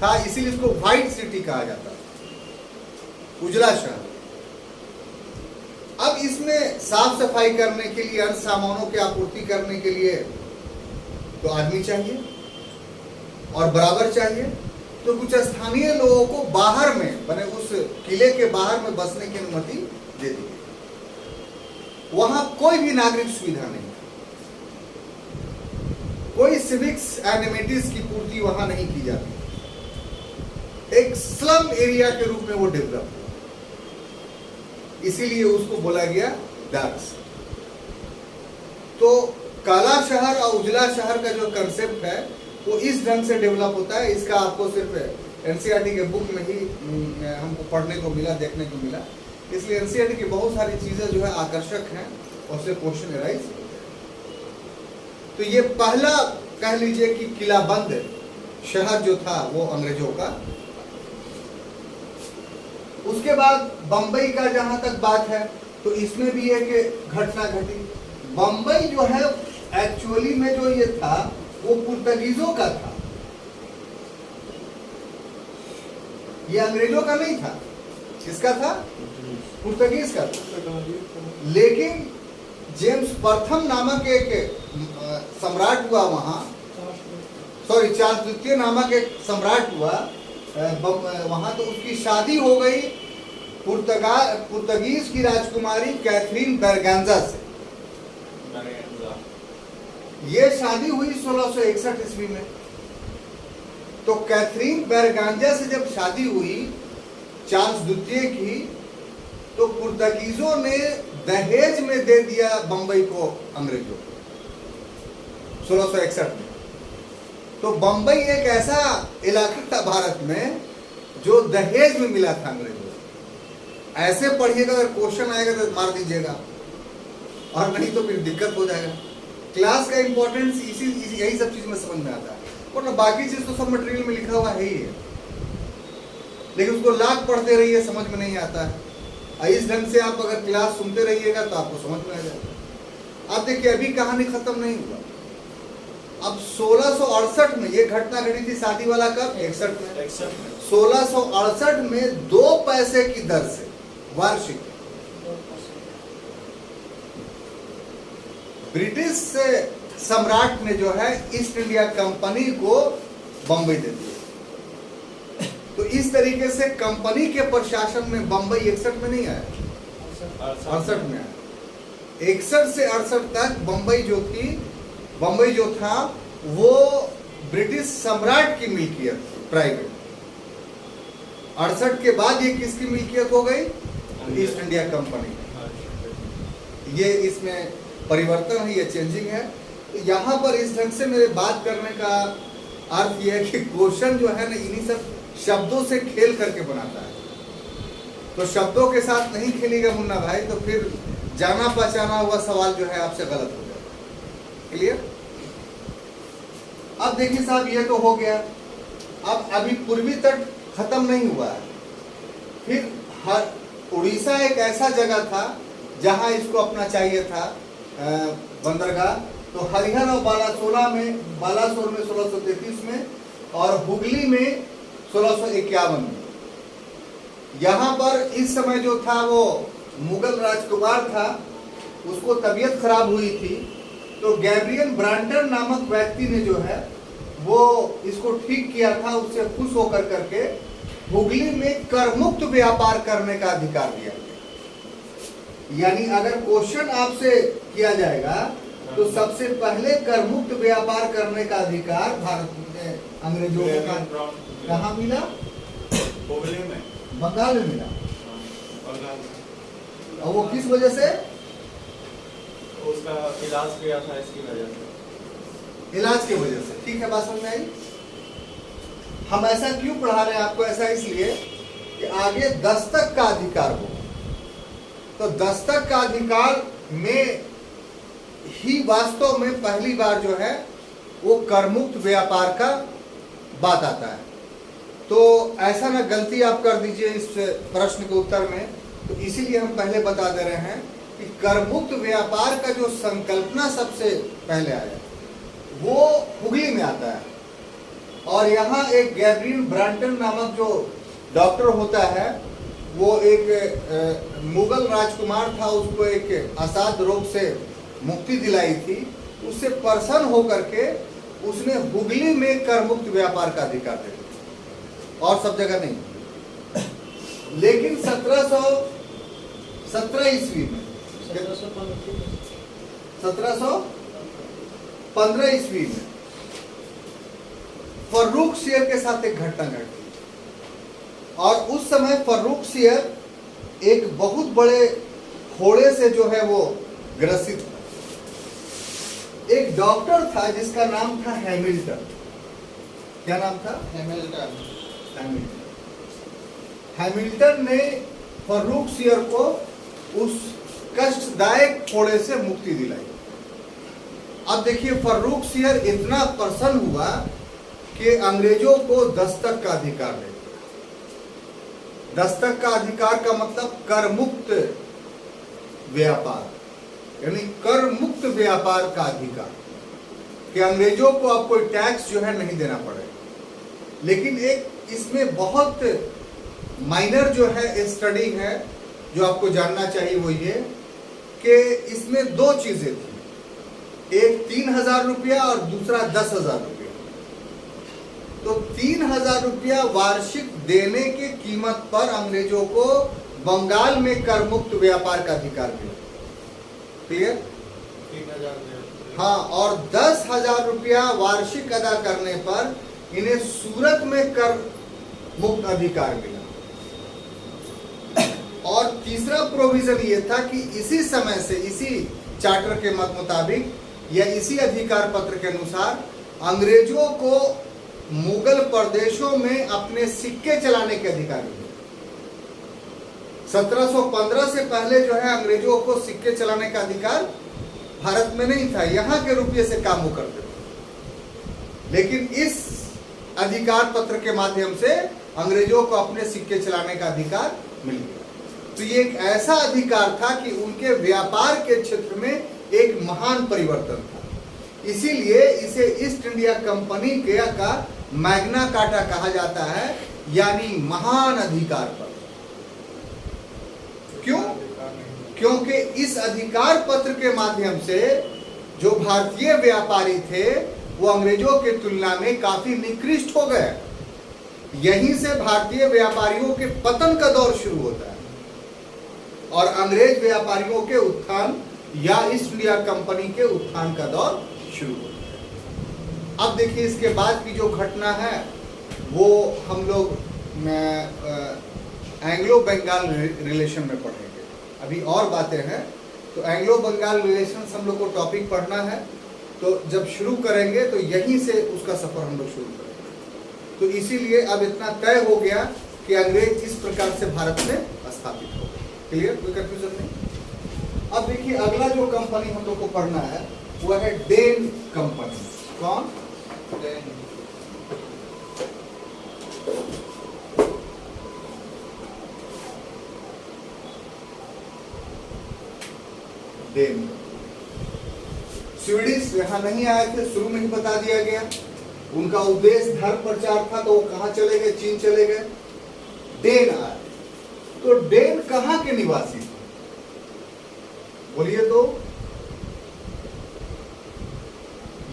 था, इसीलिए इसको व्हाइट सिटी कहा जाता है, उजला शहर। अब इसमें साफ सफाई करने के लिए, अन्य सामानों की आपूर्ति करने के लिए तो आदमी चाहिए और बराबर चाहिए। तो कुछ स्थानीय लोगों को बाहर में, माने उस किले के बाहर में बसने की अनुमति दे दी गई। वहां कोई भी नागरिक सुविधा नहीं, कोई सिविक्स एनिमिटीज की पूर्ति वहां नहीं की जाती। एक स्लम एरिया के रूप में वो डेवलप हुआ, इसीलिए उसको बोला गया डार्क सिटी। तो काला शहर और उजला शहर का जो कंसेप्ट है वो इस ढंग से डेवलप होता है। इसका आपको सिर्फ एनसीईआरटी के बुक में ही हमको पढ़ने को मिला, देखने को मिला। इसलिए एनसीईआरटी की बहुत सारी चीजें जो है आकर्षक हैं, उससे क्वेश्चन अराइज। तो ये पहला कह लीजिए कि किलाबंद शहर जो था वो अंग्रेजों का। उसके बाद बंबई का जहां तक बात है, तो इसमें भी एक घटना घटी। बंबई जो है एक्चुअली में जो ये था वो पुर्तगीजों का था, ये अंग्रेजों का नहीं था। किसका था? पुर्तगीज का था। लेकिन जेम्स प्रथम नामक एक सम्राट हुआ वहां, सॉरी चार्ल्स द्वितीय नामक एक सम्राट हुआ वहां। तो उसकी शादी हो गई पुर्तगीज की राजकुमारी कैथरीन बरगांजा से। ये शादी हुई 1661 ईस्वी में। तो कैथरीन बरगांजा से जब शादी हुई चार्ल्स द्वितीय की, तो पुर्तगीजों ने दहेज में दे दिया बंबई को अंग्रेजों को 1661 में। तो बंबई एक ऐसा इलाका था भारत में जो दहेज में मिला था अंग्रेजों को। ऐसे पढ़िएगा, अगर क्वेश्चन आएगा तो मार दीजिएगा, और नहीं तो फिर दिक्कत हो जाएगा। क्लास का इंपॉर्टेंस यही सब चीज में समझ में आता है, वरना बाकी चीज तो सब मटेरियल में लिखा हुआ है ही है, लेकिन उसको लाख पढ़ते रहिए समझ में नहीं आता है। इस ढंग से आप अगर क्लास सुनते रहिएगा तो आपको समझ में आ जाएगा। आप देखिए अभी कहानी खत्म नहीं हुआ। अब 1668 में ये घटना घटी थी, शादी वाला कब? 61 में। 1668 में 2 पैसे की दर से वार्षिक ब्रिटिश सम्राट ने जो है ईस्ट इंडिया कंपनी को बंबई दे दिया। तो इस तरीके से कंपनी के प्रशासन में बंबई 61 में नहीं आया, 68 में आया। 61 से 68 तक बंबई जो था वो ब्रिटिश सम्राट की मिल्कियत थी, प्राइवेट। 68 के बाद ये किसकी मिल्कियत हो गई? East India company. ये इसमें परिवर्तन है, ये चेंजिंग है। तो यहाँ पर इस ढंग से मेरे बात करने का अर्थ ये है कि क्वेश्चन जो है ना इन्हीं सब शब्दों से खेल करके बनाता है। तो शब्दों के साथ नहीं खेलेगा मुन्ना भाई, तो फिर जाना पहचाना हुआ सवाल जो है आपसे गलत हो जाएगा। क्लियर? अब देखिए साहब, ये तो हो गया। अब अभी पूर्वी तट खत्म नहीं हुआ है। फिर उड़ीसा एक ऐसा जगह था जहां इसको अपना चाहिए था बंदरगाह। तो हरिहर और बालासोर में 1633 में, और हुगली में 1651 में। यहाँ पर इस समय जो था वो मुगल राजकुमार था, उसको तबीयत खराब हुई थी। तो गैब्रियल ब्रांटन नामक व्यक्ति ने जो है वो इसको ठीक किया था। उससे खुश होकर करके हुगली में करमुक्त व्यापार करने का अधिकार दिया गया। यानी अगर क्वेश्चन आपसे किया जाएगा तो सबसे पहले करमुक्त व्यापार करने का अधिकार भारत में अंग्रेजों को कहाँ मिला? हुगली में। बंगाल में मिला। हाँ, बंगाल में। और वो किस वजह से? उसका इलाज किया था इसकी वजह से। इलाज की वजह से। ठीक है, बात समझ में आई। हम ऐसा क्यों पढ़ा रहे हैं आपको? ऐसा इसलिए कि आगे दस्तक का अधिकार हो, तो दस्तक का अधिकार में ही वास्तव में पहली बार जो है वो करमुक्त व्यापार का बात आता है। तो ऐसा ना गलती आप कर दीजिए इस प्रश्न के उत्तर में, तो इसीलिए हम पहले बता दे रहे हैं कि करमुक्त व्यापार का जो संकल्पना सबसे पहले आया वो हुगली में आता है। और यहाँ एक गैब्रियल ब्रांटन नामक जो डॉक्टर होता है, वो एक मुगल राजकुमार था, उसको एक असाध रोग से मुक्ति दिलाई थी। उससे प्रसन्न होकर के उसने हुगली में करमुक्त व्यापार का अधिकार दे दिया, और सब जगह नहीं। लेकिन 1717 ईस्वी में 1715 ईस्वी में फर्रुखसियर के साथ एक घटना घटी, और उस समय फर्रुखसियर एक बहुत बड़े फोड़े से जो है वो ग्रसित था। एक डॉक्टर था जिसका नाम था हैमिल्टन। क्या नाम था? हैमिल्टन ने फर्रुखसियर को उस कष्टदायक फोड़े से मुक्ति दिलाई। अब देखिए, फर्रुखसियर इतना प्रसन्न हुआ कि अंग्रेजों को दस्तक का अधिकार दे दिया। दस्तक का अधिकार का मतलब करमुक्त व्यापार, यानी कर मुक्त व्यापार का अधिकार, कि अंग्रेजों को अब कोई टैक्स जो है नहीं देना पड़ेगा। लेकिन एक इसमें बहुत माइनर जो है स्टडी है जो आपको जानना चाहिए, वो ये कि इसमें दो चीजें थी, एक 3000 रुपया और दूसरा 10,000 रुपया। तो 3000 रुपया वार्षिक देने की कीमत पर अंग्रेजों को बंगाल में करमुक्त व्यापार का अधिकार मिला। क्लियर? 3000। हाँ, और 10,000 रुपया वार्षिक अदा करने पर इन्हें सूरत में कर मुक्त अधिकार मिला। और तीसरा प्रोविजन ये था कि इसी समय से, इसी चार्टर के मत मुताबिक या इसी अधिकार पत्र के अनुसार अंग्रेजों को मुगल प्रदेशों में अपने सिक्के चलाने के अधिकार मिले। 1715 से पहले जो है अंग्रेजों को सिक्के चलाने का अधिकार भारत में नहीं था, यहाँ के रुपये से काम वो करते थे। लेकिन इस अधिकार पत्र के माध्यम से अंग्रेजों को अपने सिक्के चलाने का अधिकार मिल गया। तो ये एक ऐसा अधिकार था कि उनके व्यापार के क्षेत्र में एक महान परिवर्तन था। इसीलिए इसे ईस्ट इंडिया कंपनी का मैग्ना कार्टा कहा जाता है, यानी महान अधिकार पत्र। क्यों? क्योंकि इस अधिकार पत्र के माध्यम से जो भारतीय व्यापारी थे वो अंग्रेजों की तुलना में काफी निकृष्ट हो गए। यहीं से भारतीय व्यापारियों के पतन का दौर शुरू होता है और अंग्रेज व्यापारियों के उत्थान या ईस्ट इंडिया कंपनी के उत्थान का दौर शुरू होता है। अब देखिए, इसके बाद की जो घटना है वो हम लोग एंग्लो बंगाल रिलेशन में पढ़ेंगे। अभी और बातें हैं, तो एंग्लो बंगाल रिलेशंस हम लोग को टॉपिक पढ़ना है, तो जब शुरू करेंगे तो यहीं से उसका सफर हम लोग शुरू करेंगे। तो इसीलिए अब इतना तय हो गया कि अंग्रेज इस प्रकार से भारत में स्थापित हो गए। क्लियर? कोई कंफ्यूजन नहीं। अब देखिए, अगला जो कंपनी हम लोग को पढ़ना है वो है डेन कंपनी। कौन? डेन। डेन स्वीडिश यहाँ नहीं आए थे, शुरू में ही बता दिया गया। उनका उद्देश्य धर्म प्रचार था, तो वो कहाँ चले गए? चीन चले गए। डेन आए। तो डेन कहाँ के निवासी थे? बोलिए तो।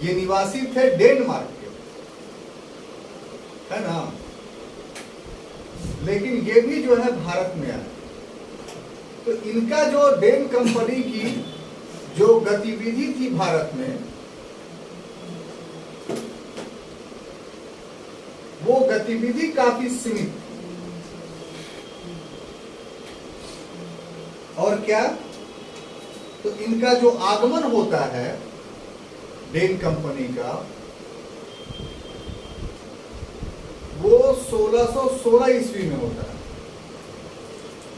ये निवासी थे डेनमार्क के, है ना? लेकिन ये भी जो है भारत में आए। तो इनका जो डेन कंपनी की जो गतिविधि थी भारत में, वो गतिविधि काफी सीमित थी। और क्या, तो इनका जो आगमन होता है डेन कंपनी का, वो 1616 ईस्वी में होता है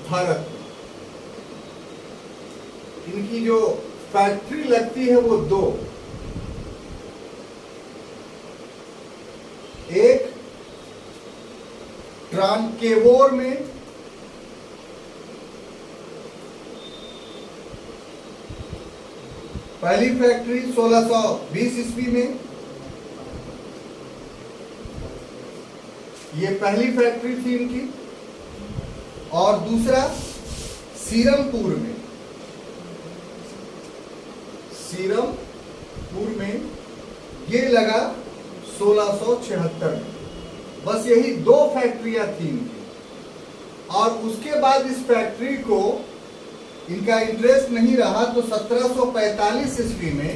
भारत में। इनकी जो फैक्ट्री लगती है वो दो, एक ट्रांकेवोर में, पहली फैक्ट्री 1620 ईस्वी में, ये पहली फैक्ट्री थी इनकी, और दूसरा सीरमपुर में, सीरमपुर में ये लगा 1676 में। बस यही दो फैक्ट्रियां थी इनकी। और उसके बाद इस फैक्ट्री को इनका इंटरेस्ट नहीं रहा तो 1745 ईस्वी में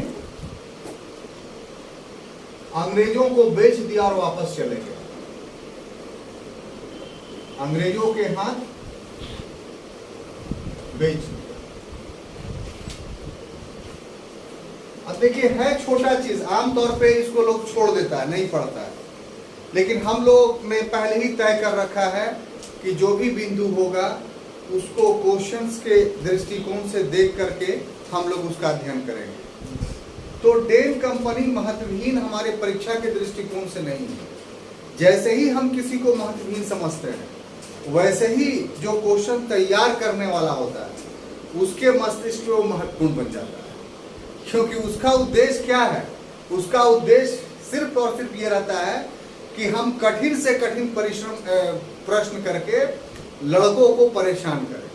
अंग्रेजों को बेच दिया और वापस चले गए, अंग्रेजों के हाथ बेच दिया। अब देखिए, है छोटा चीज, आमतौर पे इसको लोग छोड़ देता है, नहीं पढ़ता है, लेकिन हम लोग ने पहले ही तय कर रखा है कि जो भी बिंदु होगा उसको क्वेश्चंस के दृष्टिकोण से देख करके हम लोग उसका अध्ययन करेंगे। तो डेन कंपनी महत्वहीन हमारे परीक्षा के दृष्टिकोण से नहीं है। जैसे ही हम किसी को महत्वहीन समझते हैं, वैसे ही जो क्वेश्चन तैयार करने वाला होता है उसके मस्तिष्क में वो महत्वपूर्ण बन जाता है, क्योंकि उसका उद्देश्य क्या है? उसका उद्देश्य सिर्फ और सिर्फ ये रहता है कि हम कठिन से कठिन प्रश्न करके लड़कों को परेशान करें।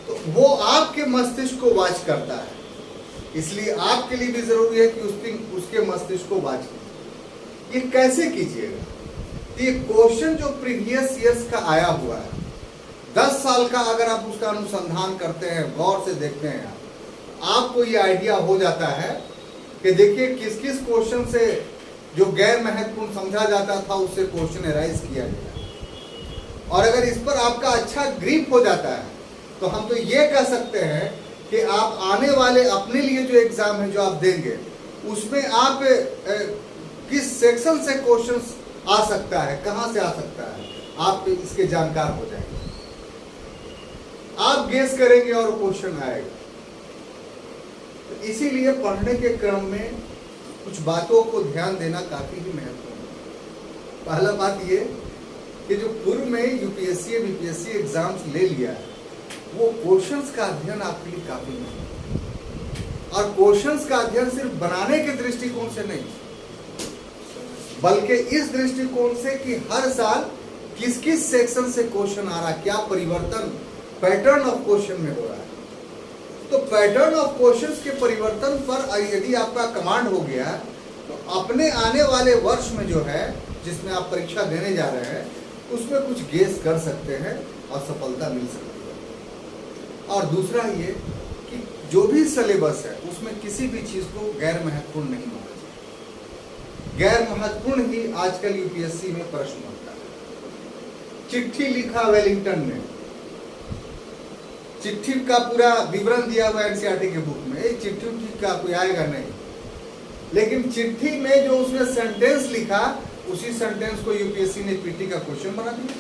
तो वो आपके मस्तिष्क को वाच करता है, इसलिए आपके लिए भी जरूरी है कि उसके मस्तिष्क को वाच कीजिए। ये कैसे कीजिएगा? ये क्वेश्चन जो प्रीवियस ईयर्स का आया हुआ है, 10 साल का अगर आप उसका अनुसंधान करते हैं, गौर से देखते हैं, आपको ये आइडिया हो जाता है कि देखिए किस किस क्वेश्चन से जो गैर महत्वपूर्ण समझा जाता था उससे क्वेश्चन एराइज किया गया। और अगर इस पर आपका अच्छा ग्रिप हो जाता है तो हम तो ये कह सकते हैं कि आप आने वाले अपने लिए जो एग्जाम है जो आप देंगे उसमें आप किस सेक्शन से क्वेश्चंस आ सकता है, कहां से आ सकता है, आप इसके जानकार हो जाएंगे। आप गेस करेंगे और क्वेश्चन आएगा। तो इसीलिए पढ़ने के क्रम में कुछ बातों को ध्यान देना काफी ही महत्वपूर्ण है। पहला बात ये कि जो पूर्व में यूपीएससी बीपीएससी एग्जाम्स ले लिया है, वो क्वेश्चंस का अध्ययन आपके लिए काफी नहीं है। और क्वेश्चंस का अध्ययन सिर्फ बनाने के दृष्टिकोण से नहीं, बल्कि इस दृष्टिकोण से कि हर साल किस किस सेक्शन से क्वेश्चन आ रहा है, क्या परिवर्तन पैटर्न ऑफ क्वेश्चन में हो रहा है। तो पैटर्न ऑफ क्वेश्चंस के परिवर्तन पर यदि आपका कमांड हो गया तो अपने आने वाले वर्ष में जो है जिसमें आप परीक्षा देने जा रहे हैं उसमें कुछ गेस कर सकते हैं और सफलता मिल सकती है। और दूसरा ये कि जो भी सिलेबस है उसमें किसी भी चीज को गैर महत्वपूर्ण नहीं माना चाहिए। गैर महत्वपूर्ण ही आजकल यूपीएससी में प्रश्न बनता है। चिट्ठी लिखा वेलिंगटन ने, चिट्ठी का पूरा विवरण दिया हुआ एनसीईआरटी के बुक में, चिट्ठी का कोई आएगा नहीं, लेकिन चिट्ठी में जो उसने सेंटेंस लिखा उसी सेंटेंस को यूपीएससी ने पीटी का क्वेश्चन बना दिया।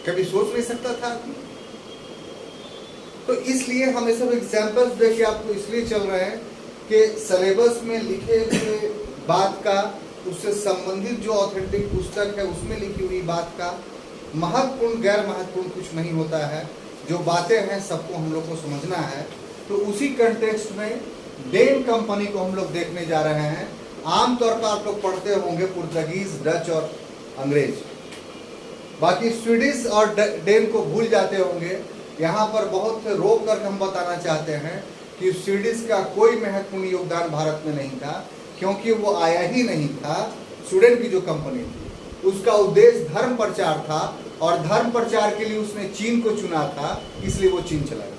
कभी सोच नहीं सकता था आदमी। तो इसलिए हम ये सब एग्जाम्पल्स देके आपको इसलिए चल रहे हैं कि सिलेबस में लिखे हुए बात का, उससे संबंधित जो ऑथेंटिक पुस्तक है उसमें लिखी हुई बात का महत्वपूर्ण गैर महत्वपूर्ण कुछ नहीं होता है। जो बातें हैं सबको हम लोग को समझना है। तो उसी कंटेक्स्ट में डेन कंपनी को हम लोग देखने जा रहे हैं। आमतौर पर आप लोग पढ़ते होंगे पुर्तगीज, डच और अंग्रेज, बाकी स्वीडिश और डेन को भूल जाते होंगे। यहाँ पर बहुत रोक कर हम बताना चाहते हैं कि स्वीडिश का कोई महत्वपूर्ण योगदान भारत में नहीं था, क्योंकि वो आया ही नहीं था। स्वीडन की जो कंपनी थी उसका उद्देश्य धर्म प्रचार था और धर्म प्रचार के लिए उसने चीन को चुना था, इसलिए वो चीन चला गया।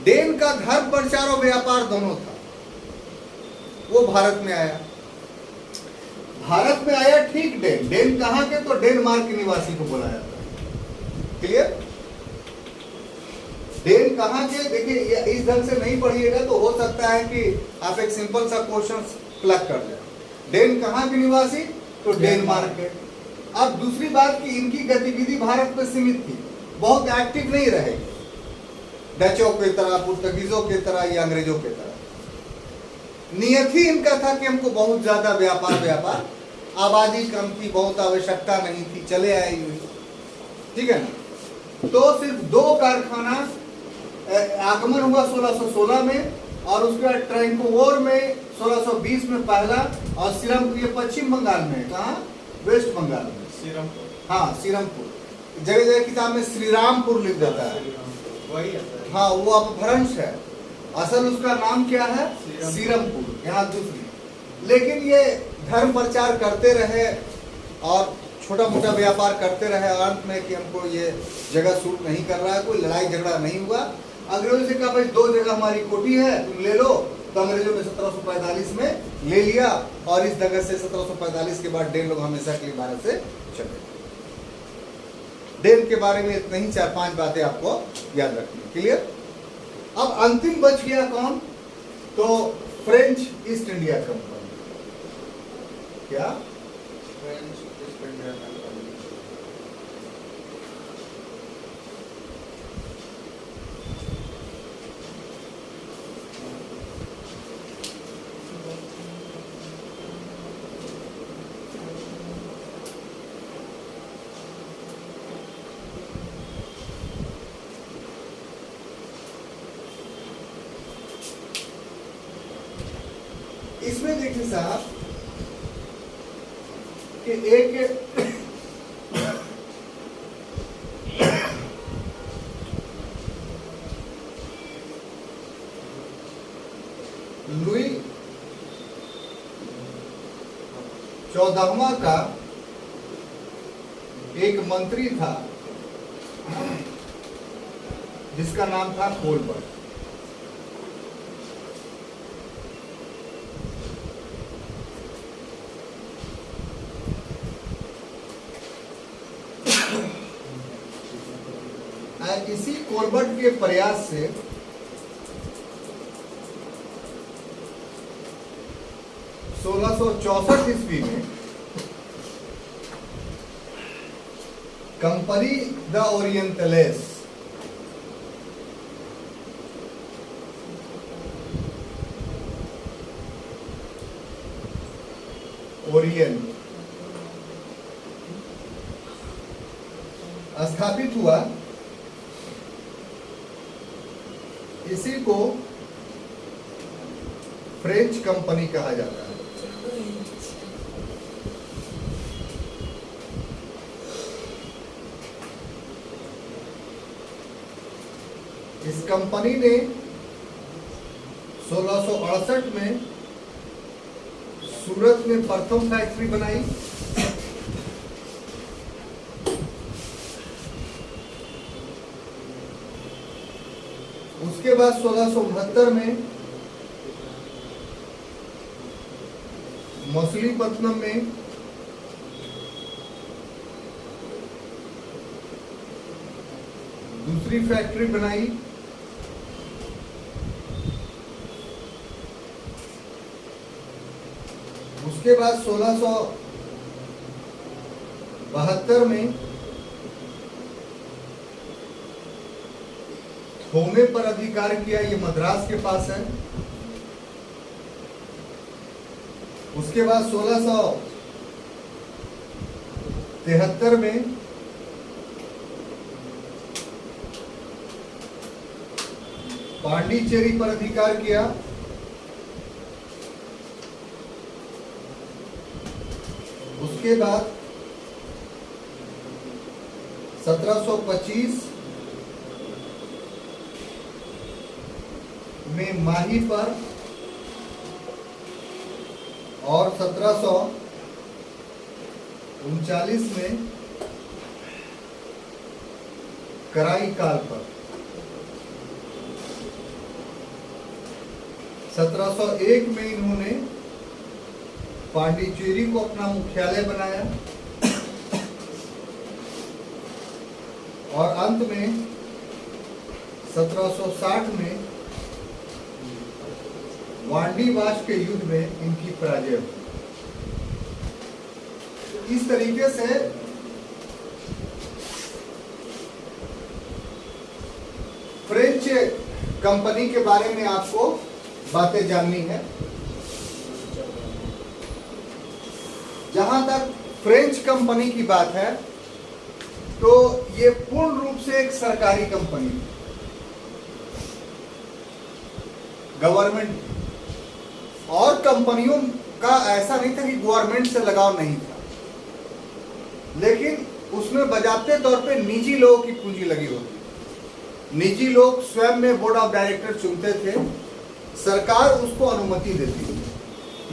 डेन का धर्म प्रचार और व्यापार दोनों था। वो भारत में आया, ठीक। डेन कहाँ के? तो डेनमार्क के निवासी को बोला जाता है। क्लियर? डेन कहाँ के, देखिए ये इस ढंग से नहीं पढ़िएगा तो हो सकता है कि आप एक सिंपल सा क्वेश्चन प्लग कर लें। डेन कहाँ के निवासी? तो डेनमार्क के। अब दूसरी बात कि इनकी गतिविधि भारत में सीमित थी, बहुत एक्टिव नहीं रहेगी डचों की तरह, पुर्तगीजों की तरह या अंग्रेजों की तरह। नियत ही इनका था कि हमको बहुत ज्यादा व्यापार, आबादी कम थी, बहुत आवश्यकता नहीं थी, चले आए हुई, ठीक है ना। तो सिर्फ 2 कारखाना आगमन हुआ 1616 में, और उसके बाद ट्रैंकोवोर में 1620 में पहला, और सीरमपुर, ये पश्चिम बंगाल में, कहाँ? वेस्ट बंगाल में श्रीरामपुर। हाँ श्रीरामपुर, जगह जगह किताब में श्रीरामपुर लिख देता है, वही है सर। हाँ वो अपभ्रंश है, असल उसका नाम क्या है? श्रीरामपुर। यहाँ दूसरी, लेकिन ये धर्म प्रचार करते रहे और छोटा मोटा व्यापार करते रहे, अंत में कि हमको ये जगह सूट नहीं कर रहा है, कोई लड़ाई झगड़ा नहीं हुआ। अंग्रेजों से कहा भाई 2 जगह हमारी कोठी है, तुम ले लो। तो अंग्रेजों ने 1745 में ले लिया, और इस जगह से 1745 के बाद डेन लोग हमेशा के लिए भारत से चले। डेन के बारे में इतनी ही 4-5 बातें आपको याद रखनी, क्लियर? अब अंतिम बच गया कौन? तो फ्रेंच ईस्ट इंडिया कंपनी। क्या? French east India company. इसमें देखिए साहब कि एक लुई 14वां का एक मंत्री था जिसका नाम था कोलबर्ट। इसी कोलबर्ट के प्रयास से सोलह सौ 64 ईस्वी में कंपनी द ओरिएंटलेस ओरिएंट स्थापित हुआ। इसी को फ्रेंच कंपनी कहा जाता है। इस कंपनी ने 1668 में सूरत में प्रथम फैक्ट्री बनाई। उसके बाद 1669 में मछलीपट्टनम में दूसरी फैक्ट्री बनाई। उसके बाद 1672 में थोमे पर अधिकार किया, ये मद्रास के पास है। उसके बाद 1673 में पांडिचेरी पर अधिकार किया। उसके बाद 1725 में माही पर और 1739 में कराईकाल पर। 1701 में इन्होंने पांडिचेरी को अपना मुख्यालय बनाया और अंत में 1760 में वांडीवाश के युद्ध में इनकी पराजय हुई। इस तरीके से फ्रेंच कंपनी के बारे में आपको बातें जाननी है। जहां तक फ्रेंच कंपनी की बात है तो ये पूर्ण रूप से एक सरकारी कंपनी, गवर्नमेंट, और कंपनियों का ऐसा नहीं था कि गवर्नमेंट से लगाव नहीं था, लेकिन उसमें बजाते तौर पे निजी लोगों की पूंजी लगी होती। निजी लोग स्वयं में बोर्ड ऑफ डायरेक्टर चुनते थे, सरकार उसको अनुमति देती थी।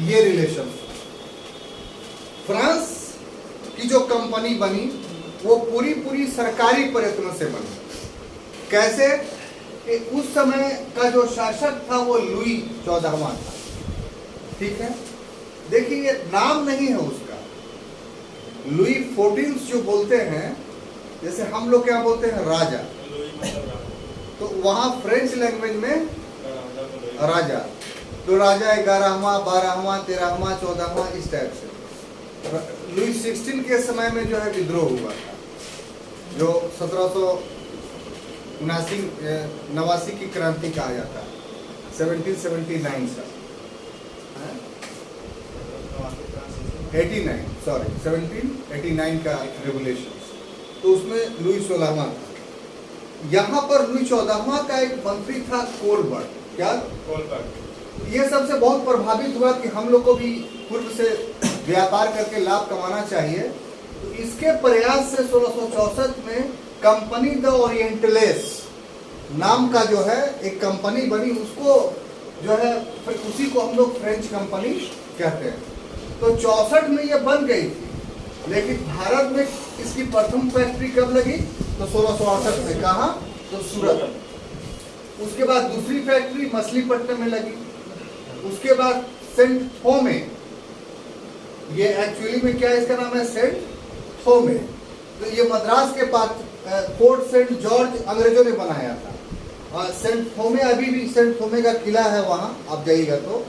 ये रिलेशन फ्रांस की जो कंपनी बनी वो पूरी सरकारी प्रयत्न से बनी। कैसे कि उस समय का जो शासक था वो लुई 14वां था। ठीक है, देखिए ये नाम नहीं है उसका, लुई 14 जो बोलते हैं, जैसे हम लोग क्या बोलते हैं राजा, तो वहां फ्रेंच लैंग्वेज में राजा, तो राजा 11वां 12वां 13वां 14वां इस टाइप से। लुई 16 के समय में जो है विद्रोह हुआ था, जो 1789 की क्रांति कहा जाता है, 1779 से 1789 का रेवोल्यूशन, तो उसमें लुई 16वां था। यहाँ पर लुई 14वां का एक मंत्री था कोलबर्ट। क्या कोलबर्ट? ये सबसे बहुत प्रभावित हुआ कि हम लोग को भी पूर्व से व्यापार करके लाभ कमाना चाहिए, तो इसके प्रयास से 1664 में कंपनी द ओरिएंटलेस नाम का जो है एक कंपनी बनी, उसको जो है फिर उसी को हम लोग फ्रेंच कंपनी कहते हैं। तो 64 में ये बन गई थी, लेकिन भारत में इसकी प्रथम फैक्ट्री कब लगी? तो 1668 में। कहाँ? तो सूरत। उसके बाद दूसरी फैक्ट्री मछलीपट्टनम में लगी। उसके बाद सेंट थोमे, ये एक्चुअली में क्या इसका नाम है? सेंट थोमे। तो ये मद्रास के पास फोर्ट सेंट जॉर्ज अंग्रेजों ने बनाया था, और सेंट थोमे अभी भी सेंट थोमे का किला है वहां, आप जाइएगा तो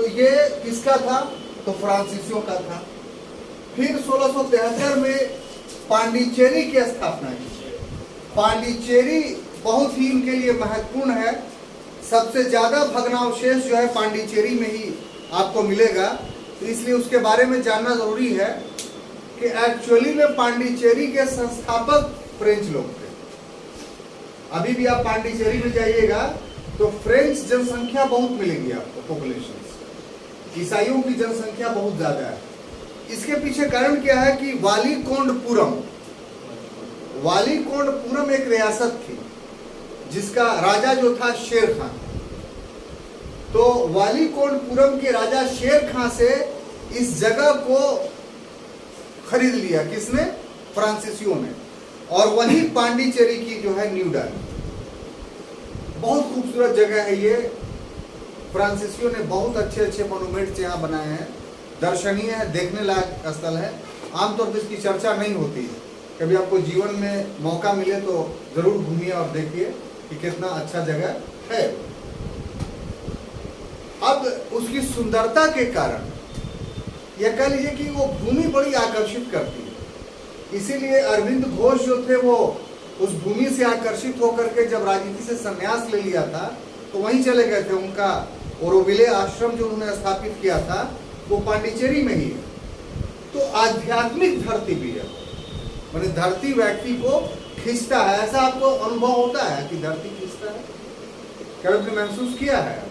ये किसका था? तो फ्रांसीसियों का था। फिर 1673 में पांडिचेरी की स्थापना की। पांडिचेरी बहुत ही इनके लिए महत्वपूर्ण है। सबसे ज्यादा भग्नावशेष जो है पांडिचेरी में ही आपको मिलेगा, तो इसलिए उसके बारे में जानना जरूरी है कि एक्चुअली में पांडिचेरी के संस्थापक फ्रेंच लोग थे। अभी भी आप पांडिचेरी में जाइएगा तो फ्रेंच जनसंख्या बहुत मिलेगी आपको, पॉपुलेशन। ईसाइयों की जनसंख्या बहुत ज्यादा है। इसके पीछे कारण क्या है कि वालीकोंडपुरम एक रियासत थी जिसका राजा जो था शेर खान। तो वालीकोंडपुरम के राजा शेर खान से इस जगह को खरीद लिया। किसने? फ्रांसीसियों ने। और वही पांडिचेरी की जो है न्यू डाली। बहुत खूबसूरत जगह है ये। फ्रांसीसियों ने बहुत अच्छे मोन्यूमेंट्स यहाँ बनाए हैं, दर्शनीय है, देखने लायक स्थल है। आमतौर पर इसकी चर्चा नहीं होती है। कभी आपको जीवन में मौका मिले तो जरूर घूमिए और देखिए कि कितना अच्छा जगह है। अब उसकी सुंदरता के कारण यह कह लीजिए कि वो भूमि बड़ी आकर्षित करती है। इसीलिए अरविंद घोष जो थे वो उस भूमि से आकर्षित होकर के जब राजनीति से संन्यास ले लिया था तो वहीं चले गए थे। उनका ओरोविले आश्रम जो उन्होंने स्थापित किया था वो पांडिचेरी में ही है। तो आध्यात्मिक धरती भी है, माने धरती व्यक्ति को खींचता है। ऐसा आपको अनुभव होता है कि धरती खींचता है? कभी आपने महसूस किया है?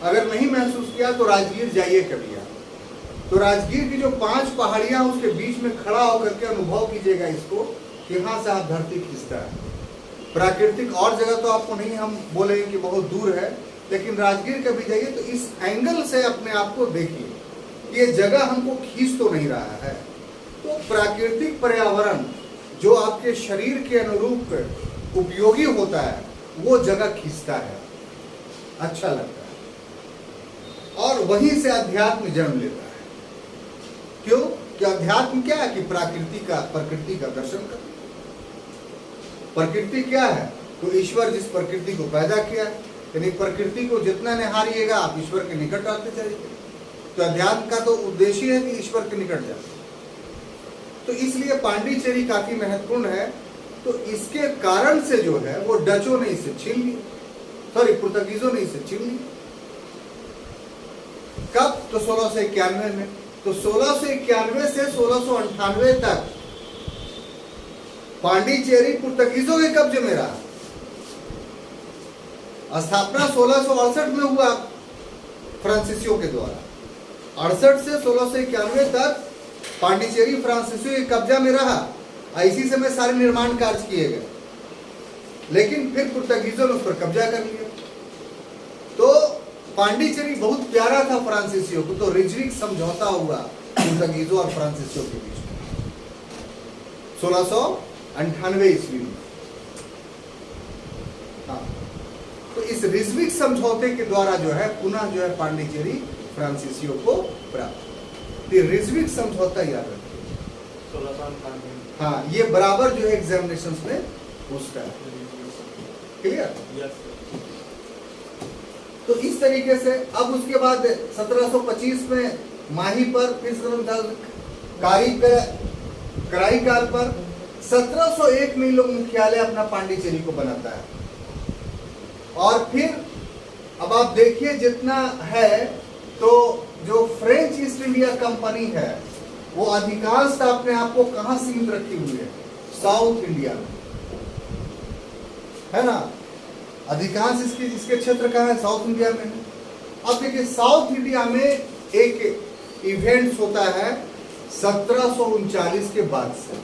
अगर नहीं महसूस किया तो राजगीर जाइए कभी आप। तो राजगीर की जो 5 पहाड़ियां उसके बीच में खड़ा होकर के अनुभव कीजिएगा इसको कि यहाँ से आप धरती खींचता है। प्राकृतिक और जगह तो आपको नहीं हम बोलेंगे कि बहुत दूर है, लेकिन राजगीर कभी जाइए तो इस एंगल से अपने आप को देखिए, ये जगह हमको खींच तो नहीं रहा है। तो प्राकृतिक पर्यावरण जो आपके शरीर के अनुरूप उपयोगी होता है वो जगह खींचता है, अच्छा लगता है, और वहीं से अध्यात्म जन्म लेता है। क्यों? कि अध्यात्म क्या है? कि प्रकृति का दर्शन करना। प्रकृति क्या है? तो ईश्वर जिस प्रकृति को पैदा किया, यानी प्रकृति को जितना निहारिएगा आप ईश्वर के निकट आते जाइए। तो अध्यात्म का तो उद्देश्य है कि ईश्वर के निकट जाए। तो इसलिए पांडिचेरी काफी महत्वपूर्ण है। तो इसके कारण से जो है वो डचों ने इसे छीन ली, सॉरी पुर्तगीजों ने इसे छीन ली। कब? तो 1691 में। तो 1691 से 1698 तक पांडिचेरी पुर्तगीजों के कब्जे में रहा। स्थापना 1668 में हुआ फ्रांसीसियों के द्वारा। 68 से 1691 तक पांडिचेरी फ्रांसीसियों के कब्जा में रहा। इसी समय सारे निर्माण कार्य किए गए, लेकिन फिर पुर्तगीजों ने उस पर कब्जा कर लिया। तो पांडिचेरी बहुत प्यारा था फ्रांसीसियों को, तो रिजविक समझौता हुआ पुर्तगीजों और फ्रांसीसियों के बीच में 1698 ईस्वी में। हाँ, तो इस रिजविक समझौते के द्वारा जो है पुनः जो है पांडिचेरी फ्रांसीसियों को प्राप्त। रिजविक समझौता याद रखिए। 1698। हाँ, ये बराबर जो है एग्जामिनेशंस में पूछता है। क्लियर? तो इस तरीके से अब उसके बाद 1725 में माही पर, फिर कराई काल पर 1701 में लोग मुख्यालय अपना पांडिचेरी को बनाता है। और फिर अब आप देखिए जितना है, तो जो फ्रेंच ईस्ट इंडिया कंपनी है वो अधिकांश अपने आप को कहां सीमित रखी हुई है? साउथ इंडिया में, है ना। अधिकांश इसके क्षेत्र कहां है? साउथ इंडिया में है। अब देखिए साउथ इंडिया में एक इवेंट्स होता है 1739 के बाद से,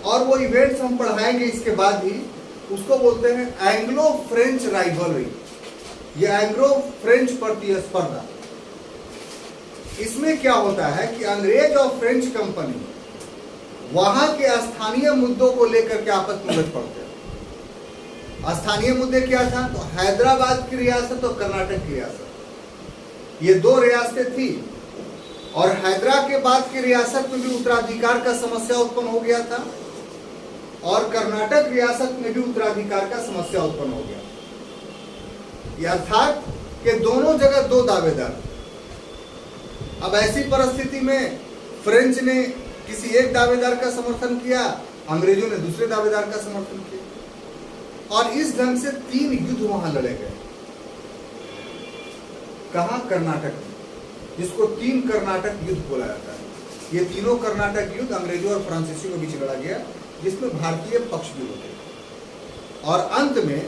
और वो इवेंट्स हम पढ़ाएंगे इसके बाद ही। उसको बोलते हैं एंग्लो फ्रेंच राइवलरी, ये एंग्लो फ्रेंच प्रतिस्पर्धा। इसमें क्या होता है कि अंग्रेज और फ्रेंच कंपनी वहां के स्थानीय मुद्दों को लेकर के आपस में उलझ पड़ते हैं। स्थानीय मुद्दे क्या था? तो हैदराबाद की रियासत और कर्नाटक की रियासत, ये दो रियासतें थी। और हैदराबाद की रियासत में भी उत्तराधिकार का समस्या उत्पन्न हो गया था, और कर्नाटक रियासत में भी उत्तराधिकार का समस्या उत्पन्न हो गया। अर्थात कि दोनों जगह दो दावेदार। अब ऐसी परिस्थिति में फ्रेंच ने किसी एक दावेदार का समर्थन किया, अंग्रेजों ने दूसरे दावेदार का समर्थन किया, और इस ढंग से 3 युद्ध वहां लड़े गए। कहां? कर्नाटक में, जिसको 3 कर्नाटक युद्ध बोला जाता है। ये तीनों कर्नाटक युद्ध अंग्रेजों और फ्रांसीसियों के बीच लड़ा गया, जिसमें भारतीय पक्ष भी होते। और अंत में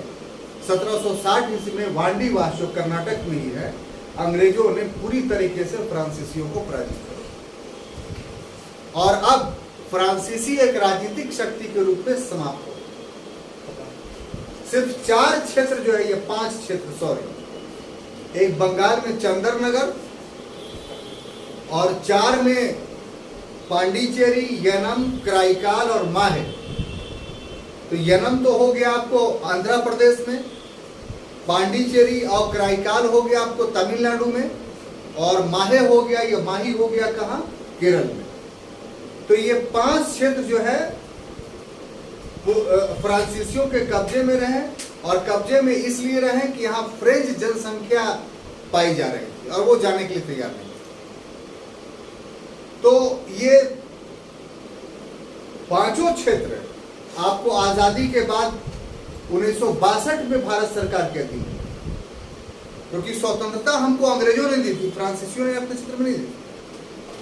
1760 ईस्वी में वांडीवास, जो कर्नाटक में ही है, अंग्रेजों ने पूरी तरीके से फ्रांसीसियों को पराजित किया, और अब फ्रांसीसी एक राजनीतिक शक्ति के रूप में समाप्त हो। सिर्फ 4 क्षेत्र जो है, ये 5 क्षेत्र सॉरी, एक बंगाल में चंदरनगर, और 4 में पांडिचेरी, यनम, कराईकाल और माहे। तो यनम तो हो गया आपको आंध्र प्रदेश में, पांडिचेरी और कराईकाल हो गया आपको तमिलनाडु में, और माहे हो गया, ये माही हो गया कहाँ? केरल में। तो ये 5 क्षेत्र जो है फ्रांसीसियों के कब्जे में रहे, और कब्जे में इसलिए रहे कि यहाँ फ्रेंच जनसंख्या पाई जा रही थी, और वो जाने के लिए तैयार नहीं। तो ये 5 क्षेत्र आपको आजादी के बाद 1962 में भारत सरकार के अधीन, क्योंकि स्वतंत्रता हमको अंग्रेजों ने दी थी, फ्रांसीसियों ने अपने क्षेत्र में नहीं दी।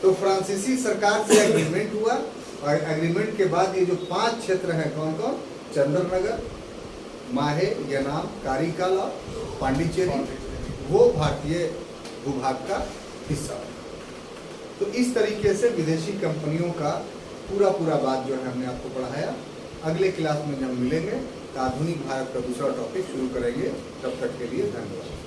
तो फ्रांसीसी सरकार से एग्रीमेंट हुआ, और एग्रीमेंट के बाद ये जो 5 क्षेत्र हैं, कौन कौन? चंदरनगर, माहे, यनाम, कारीकाल और पांडिचेरी, वो भारतीय भूभाग का हिस्सा है। तो इस तरीके से विदेशी कंपनियों का पूरा बात जो है हमने आपको पढ़ाया। अगले क्लास में जब मिलेंगे तो आधुनिक भारत का दूसरा टॉपिक शुरू करेंगे। तब तक के लिए धन्यवाद।